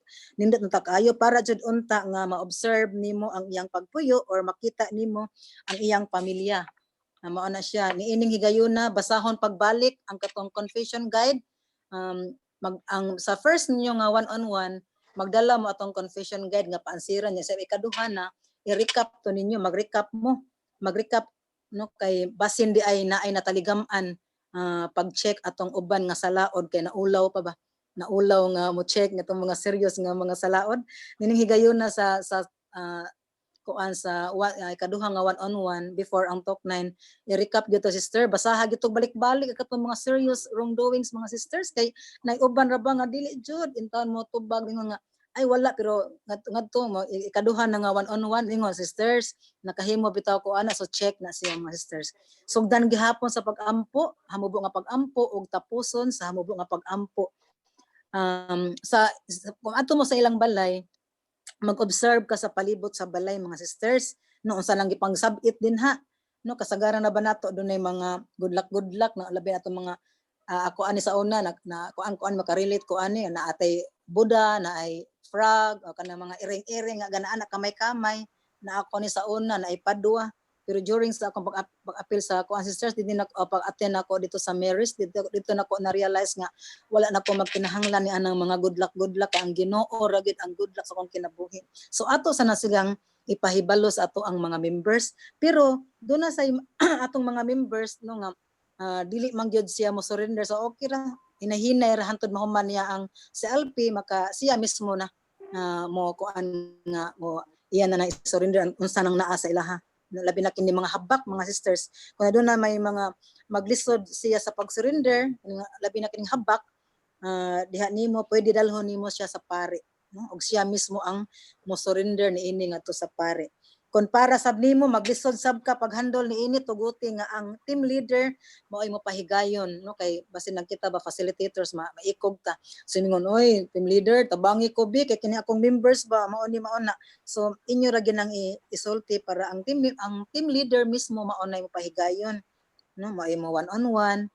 nindot na kaayo para jud unta nga ma-observe nimo ang iyang pagpuyo or makita nimo ang iyang pamilya. Mao na siya niining higayuna basahon pagbalik ang katong confession guide. Ang sa first ninyo nga one-on-one magdala mo atong confession guide nga paansiran niya sa ikaduha na i-recap to ninyo, mag-recap no, kay basin di ay naay nataligaman pag-check atong uban nga salaod kay naulaw pa ba, naulaw nga mo check nga itong mga serious nga mga salaod. Nining higayon na sa kuan sa ikaduha nga one-on-one before ang talk 9, i-recap dito sister, basaha gito balik-balik katong mga serious wrongdoings mga sisters kay naiuban ra ba nga dili jud intaon mo tubag ningon nga ay wala pero ngadto mo ikaduha na nga one-on-one ningon sisters nakahimo bitaw ko ana, so check na siya mga sisters. Sugdan gihapon sa pag-ampo, hamubo nga pag-ampo ug tapuson sa hamubo nga pag-ampo. Kung ato mo sa ilang balay, mag-observe ka sa palibot sa balay mga sisters, no, unsa lang gipang sabit din ha, no, kasagaran na ba nato dunay mga good luck na labi nato mga ako ani sa una na kuan makarelate ko ani na atay Buddha na ay frog o kana mga iring-iring nga ganaan na kamay-kamay na ako ni sa una na ay padua, pero during sa akong pag-appeal sa kuan sisters din na pag-attend ako dito sa Marys dito nako na realize nga wala na ko magkinahanglan ni anang mga good luck ang Ginoo ra gid ang good luck sa akong kinabuhi. So ato sana silang ipahibalo sa ato ang mga members, pero do na sa atong mga members no nga dili man gyud siya mo surrender, so okay ra hinahinay ra hantod mahuman niya ang CLP maka siya mismo na mo kuan nga mo iyan na surrender unsa nang naa sa ilaha, labi na kini mga habak mga sisters kung doon na may mga maglisod siya sa pag-surrender labi na kining habak diha nimo pwede dalhon nimo siya sa pare, no, og siya mismo ang mo surrender niini ngadto sa pare. Kung para sab nimo maglisod sab ka paghandol niini tuguti nga ang team leader mao ay mo pahigayon, no, kay basin nagkita ba facilitators maikog ta so ningon oy team leader tabangi ko bi kay kini akong members ba mao ni mao na, so inyo ra ginang isulti para ang team leader mismo mao na mo pahigayon, no, mao ay mo one-on-one.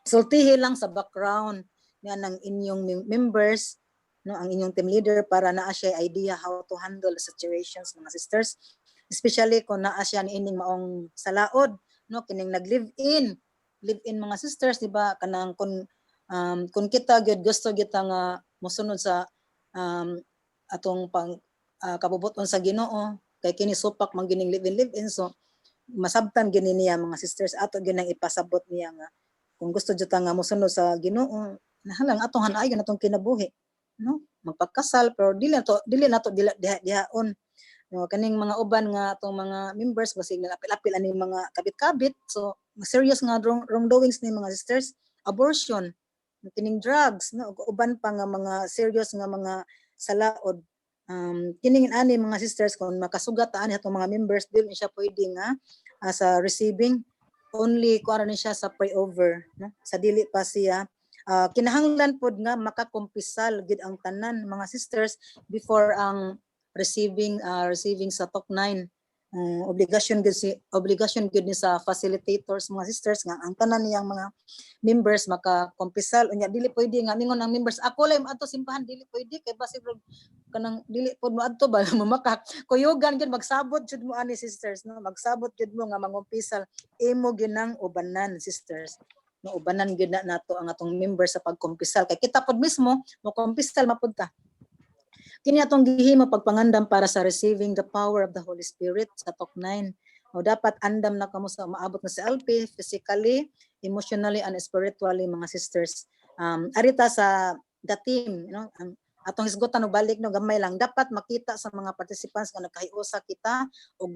Sultihi lang sa background nga ng inyong members, no, ang inyong team leader para naa siya idea how to handle the situations mga sisters, especially kung naa siya niining maong salaod, no, kining nag-live in mga sisters, di ba, kanang kung kita gyud gusto kita nga mosunod sa atong pang kabubuton sa Ginoo kay kini supak man gining live in, so masabtan gini niya mga sisters ato ginang ipasabot niya nga kung gusto jud ta nga mosunod sa Ginoo nahalang atong hanayon atong kinabuhi, no, magpagkasal pero dili nato dihaon, no, kaning mga uban nga atong mga members basig apil-apil ani mga kabit-kabit, so serious nga wrongdoings ni mga sisters, abortion, kining drugs, no, uban pa nga mga serious nga mga salaod. Kining ani mga sisters kung makasugat ani atong mga members dili siya pwede nga sa receiving, only kuara ni siya sa pray over, no, sa dili pa siya kinahanglan pod nga makakumpisal gid ang tanan mga sisters before ang receiving sa talk 9. Obligasyon gid ni sa facilitators mga sisters nga ang tanan niyang mga members makakumpisal unya dili pwede nga mingon ang members ako lang adto simbahan, dili pwede kay basig kanang dili pod mo adto ba mamakak kuyugan gid magsabot jud mo ani sisters, no, magsabot jud mo nga mangumpisal imo ginang ubanan sisters, no, ubanan gyud na nato ang atong members sa pagkumpisal kay kita pod mismo mo kumpisal mapud ta. Kini atong gihimo pagpangandam para sa receiving the power of the Holy Spirit sa talk 9. O dapat andam na kamo sa maabot na sa LP physically, emotionally and spiritually mga sisters. Arita sa the team, no, atong hisgotan og balik no gamay lang dapat makita sa mga participants nga nagkahiusa kita og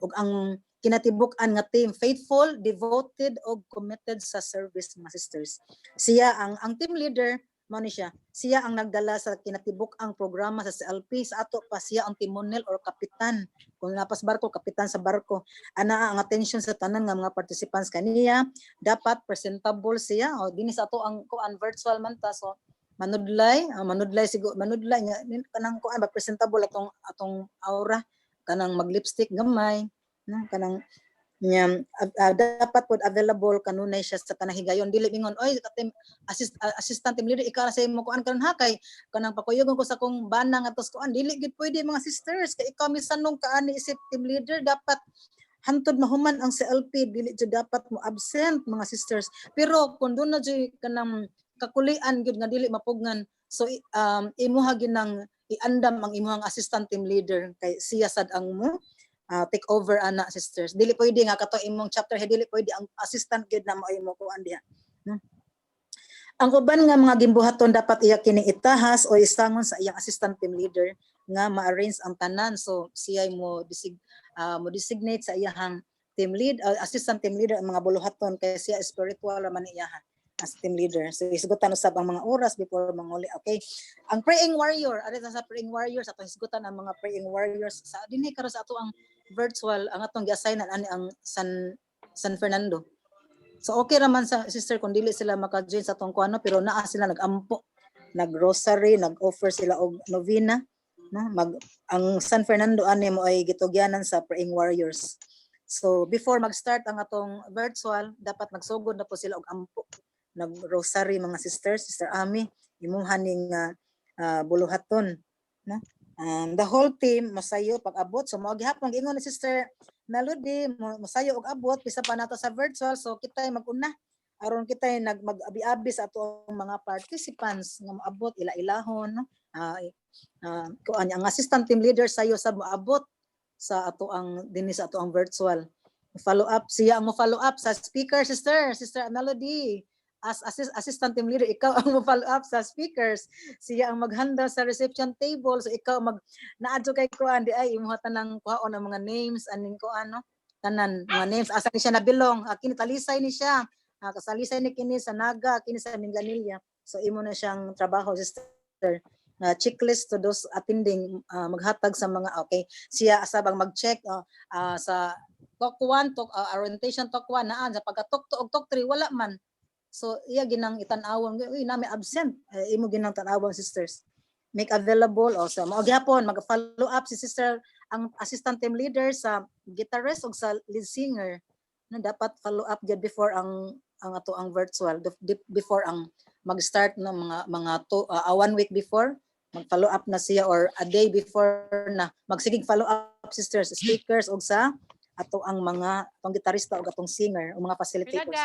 og ang kinatibuk-an nga team faithful, devoted og committed sa service mga sisters. Siya ang team leader mao ni siya. Siya ang nagdala sa kinatibuk ang programa sa CLP. Sa ato pa siya ang timonel or kapitan. Kung napas barko, kapitan sa barko. Ana ang attention sa tanan nga mga participants kaniya. Dapat presentable siya. O dinhi sa ato ang kuan virtual man ta. So manudlay siguro manudlay nga kanang kuan ba presentable atong aura, kanang mag-lipstick gamay, no? Kanang dapat pod available kanunay siya sa kanang higayon, dili mingon oy assistant team leader ikaw sa imo kuan karon ha kay kanang pakuyogon ko sa kong bana nga tos kuan, dili gid pwede mga sisters kay ikaw misanong kaani isip team leader, dapat hantod mahuman ang CLP, dili jud dapat mo absent mga sisters. Pero kung doon na jud kanang kakulian gid nga dili mapugnan, so imuha ginang iandam ang imuhang assistant team leader kay siya sad ang mo take over ana sisters. Dili pwede nga kato imong chapter head, dili pwede ang assistant gid na mao imo kuan diha. Ang uban nga mga gimbuhaton dapat iya kini itahas o isangon sa iyang assistant team leader nga ma-arrange ang tanan, so siya mo designate sa iyang team lead, assistant team leader ang mga buluhaton kay siya spiritual man iyahan as team leader. So isgutan usab ang mga oras before manguli. Okay. Ang praying warrior, ari sa praying warriors ato isgutan ang mga praying warriors sa dinhi karon sa ato ang virtual ang atong gi-assignan ani ang San Fernando. So okay raman sa sister kung dili sila maka-join sa tong kuano, pero naa sila nag-ampo, nag-rosary, nag-offer sila og novena, no? Ang San Fernando ani mo ay gitugyanan sa praying warriors. So before mag-start ang atong virtual, dapat nagsugod na po sila og ampo, nag-rosary mga sisters, Sister Ami, imuha ning buluhaton, no? The whole team masayo pag-abot. So mao gihapon giingon ni Sister Melody, masayo og abot bisa pa nato sa virtual, so kita mag-una aron kita mag-abi-abi sa atong mga participants nga moabot ila-ilahon, no? Kuan ang assistant team leader sayo sa moabot sa ato ang dinhi sa ato ang virtual. Follow up siya ang mo follow up sa speaker, Sister Melody. As assistant team leader, ikaw ang mo-follow up sa speakers. Siya ang maghanda sa reception table. So ikaw naadto kay kuan di ay imuha tanang kuhaon ang mga names aning kuan, no? Tanan mga names asa ni siya nabilong. Kini talisay ni siya. Kasalisay ni kini sa Naga, kini sa Minganilla. So imo na siyang trabaho, sister. Checklist to those attending, maghatag sa mga okay. Siya asabang mag-check sa talk 1, orientation talk 1 naan sa pagka-talk 2 og talk 3 wala man. So iya ginang itan-awon, uy nami absent, imo ginang tan-awon sisters. Make available also mao gyapon mag-follow up si sister ang assistant team leader sa guitarist ug sa lead singer na dapat follow up gyud before ang ato ang virtual, before ang mag-start ng mga 1 week before mag-follow up na siya, or a day before na magsigig follow up sisters, speakers ug sa ato ang mga atong gitarista ug atong singer ug mga facilitators.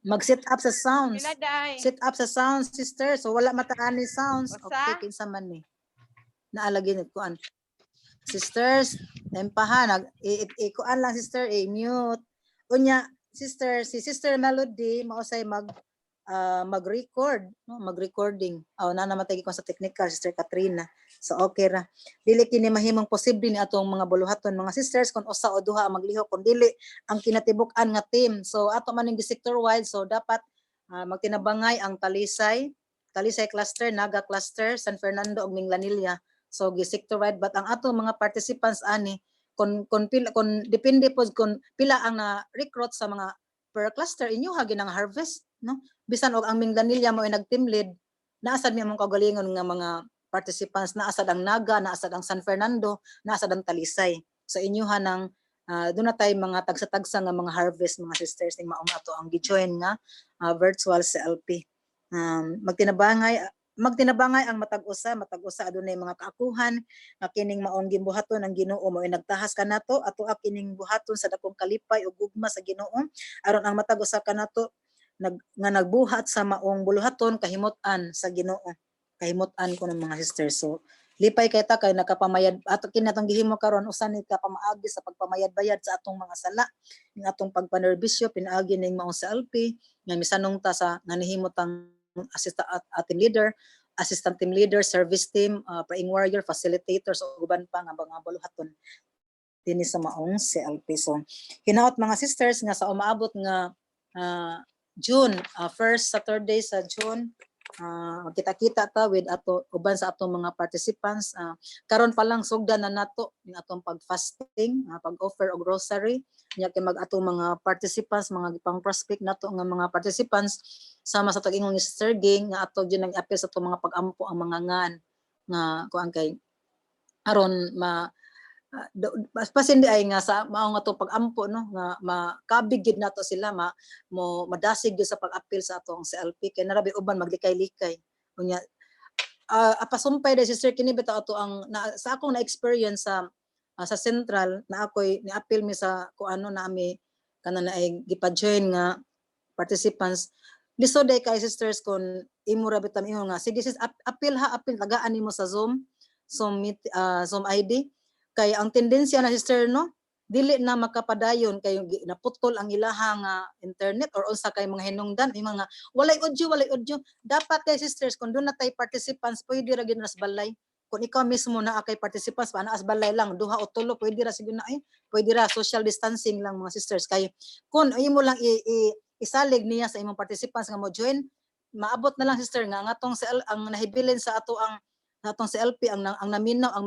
Mag-set up sa sounds. Set up sa sounds, sister. So wala mataani sounds. Okay, kinsa man ni. Naalagay ni kuan. Sisters, tempahan kuan lang sister, mute. Unya, sister, si Sister Melody mausay mag-record, no? Mag-recording. Na namatay ko sa technical, Sister Katrina. So okay ra. Dili kini mahimong posible ni atong mga buluhaton mga sisters kung usa o duha ang maglihok, kung dili ang kinatibuk-an nga team. So ato man ning sector wide, so dapat magtinabangay ang Talisay cluster, Naga cluster, San Fernando ug Minglanilla. So gi sector wide, but ang atong mga participants ani kung depende po kung pila ang na-recruit sa mga per cluster inyo ha ginang harvest, no? Bisan og ang Minglanilla mo ay nag-team lead, naasad mi among kagalingon nga mga participants, naasad ang Naga, naasad ang San Fernando, naasad ang Talisay. So inyoha nang doon na tayo mga tagsa-tagsa nga mga harvest mga sisters ning maong ato ang gi-join nga virtual CLP. Magtinabangay ang matag-usa adunay mga kaakuhan nga kining maong gimbuhaton ang Ginoo mo nagtahas kanato ato kining buhaton sa dakong kalipay ug gugma sa Ginoo aron ang matag-usa kanato nga nagbuhat sa maong buluhaton kahimot-an sa Ginoo. Kahimot-an ko ng mga sisters. So lipay kay ta kay nakapamayad ato kinatong gihimo karon usa ni ka pamaagi sa pagpamayad-bayad sa atong mga sala ning atong pagpanerbisyo pinaagi ning maong CLP nga misanong ta sa nga nihimot ang assistant team leader, service team, praying warrior, facilitators o uban pa nga mga buluhaton dinhi sa maong CLP. So hinaot mga sisters nga sa umaabot nga June, first Saturday sa June, kita-kita ta with ato uban sa atong mga participants. Karon pa lang sugdan na nato ning atong pag-fasting, pag-offer og grocery nya kay mag atong mga participants, mga gipang prospect nato nga mga participants sama sa tag-ingon ni Sister Ging nga ato gyud nag-appeal sa atong mga pag-ampo ang mga ngan nga kuan kay aron pasindi ay nga sa mao nga to pag-ampo no nga makabig gid nato sila madasig gyud sa pag-appeal sa atong CLP kay narabi uban maglikay-likay unya apasumpay dai Sister kini bitaw ato ang sa akong na-experience sa Central na ako'y ni-appeal mi sa kuano na ami kana na ay gipa-join nga participants lisod day kay sisters kun imo ra bitam ingon nga sige sis appeal tagaan nimo sa Zoom ID kay ang tendensya na sister no dili na makapadayon kay naputol ang ilahang internet or unsa kay mga hinungdan yung mga walay audio dapat kay sisters kung doon na tay participants pwede ra gyud nas balay kung ikaw mismo na kay participants pa naas balay lang duha o tulo pwede ra sigud na pwede ra social distancing lang mga sisters kay kung imo lang isalig niya sa imong participants nga mo join maabot na lang sister nga atong ang nahibilin sa ato ang atong CLP ang naminaw ang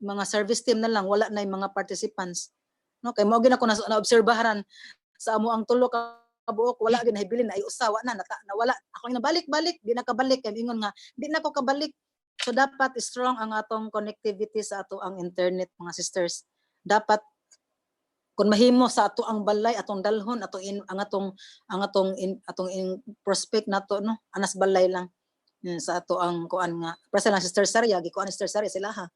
mga service team na lang wala na yung mga participants no kay mao gid ako na obserbahan sa amo ang tulo ka buok wala gid nahibilin na usawa na wala ako nabalik-balik di nakabalik kay ingon nga di na ko kabalik so dapat strong ang atong connectivity sa ato ang internet mga sisters dapat kung mahimo sa ato ang balay atong dalhon atong prospect nato no anas balay lang sa ato ang kuan nga presa lang sister Saria gikuan sister Saria sila ha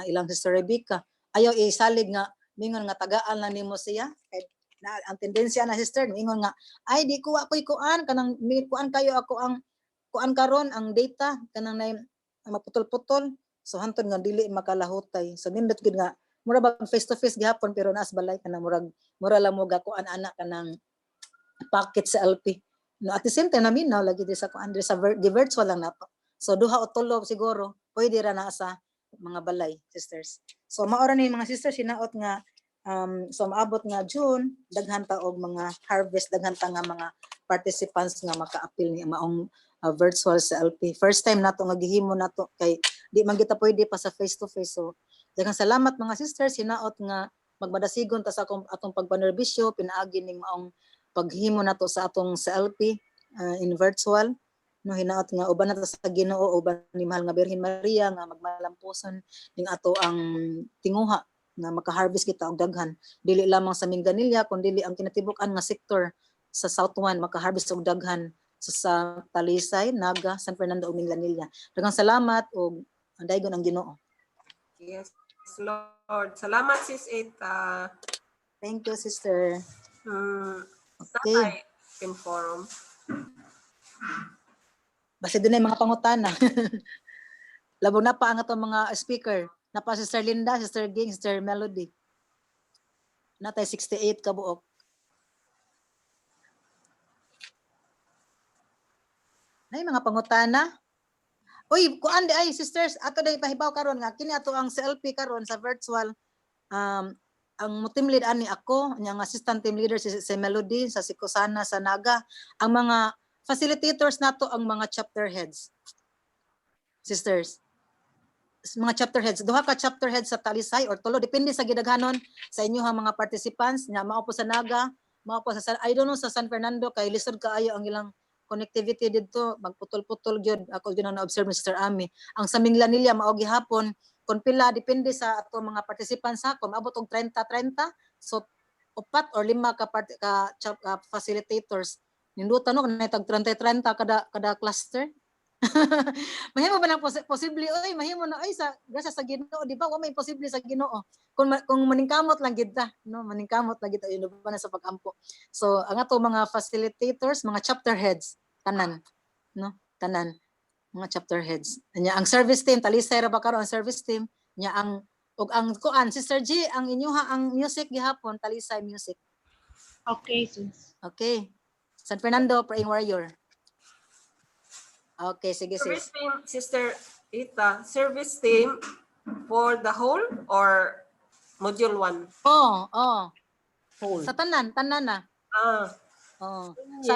ilang sister Rebecca ayaw isalig nga mingon nga tagaan lang nimo siya kay ang tendensya na sister mingon nga ay di ko ako'y kuan kanang kuan kayo ako ang kuan karon ang data kanang nay maputol-putol so hantod nga dili makalahutay so nindot gid nga mura bag face to face gihapon pero naas balay kanang mura lang mo gakuan ana kanang packet sa LP no at the same time naminaw lagi di sa kuan sa virtual lang nato so duha o tulo siguro pwede ra na sa mga balay sisters so maora ni mga sisters sinaot nga so maabot nga June daghan ta og mga harvest daghan ta nga mga participants nga maka-appeal ni maong virtual sa LP first time nato nga gihimo nato kay di man kita pwede pa sa face to face so daghang salamat mga sisters sinaot nga magmadasigon ta sa atong pagpanerbisyo pinaagi ning maong paghimo nato sa atong CLP in virtual no hinaot nga uban nato sa Ginoo uban ni mahal nga Birhen Maria nga magmalampuson ning ato ang tinguha nga maka-harvest kita og daghan dili lamang sa Mindanilla kundi dili ang kinatibuk-an nga sektor sa South 1 maka-harvest og daghan sa Talisay, Naga, San Fernando ug Mindanilla. Daghang salamat ug andaygon ang Ginoo. Yes, Lord. Salamat sis Eta. Thank you sister. Okay. In forum. Basta doon ay mga pangutana. Labo na pa ang atong mga speaker. Napa Sister Linda, Sister Ging, Sister Melody. Natay 68 ka buok. Nay mga pangutana. Uy, kuan di ay sisters, ato day pahibaw karon nga kini ato ang CLP karon sa virtual ang team lead ani ako, ang assistant team leader si Melody sa Sikosana sa Naga, ang mga facilitators nato ang mga chapter heads. Sisters, mga chapter heads, duha ka chapter heads sa Talisay or tulo depende sa gidaghanon sa inyo mga participants nya mao po sa Naga, mao po sa I don't know sa San Fernando kay lisod kaayo ang ilang connectivity dito magputol-putol gyud ako gyud na observe Mr. Ami. Ang sa Minglanilla mao gihapon kung pila depende sa ato mga participants ha kung abot og 30 so 4 or 5 ka facilitators nindutan no kanay tag 30 kada cluster. Mahimo ba nang posible oy mahimo na ay sa grasya sa Ginoo di ba wa may imposible sa Ginoo kung maningkamot lang gid ta no maningkamot lang gid yun ba na sa pag-ampo so ang ato mga facilitators mga chapter heads tanan no tanan mga chapter heads nya ang service team Talisay ra ba karon ang service team nya ang ug ang kuan Sister G ang inyuha ang music gihapon Talisay music Okay, sis. okay San Fernando Praying Warrior. Okay, sige Service sis. team, Sister Ita, service team for the whole or module 1? Oh. Sa tanan na. Ah. Oh. Yeah. Sa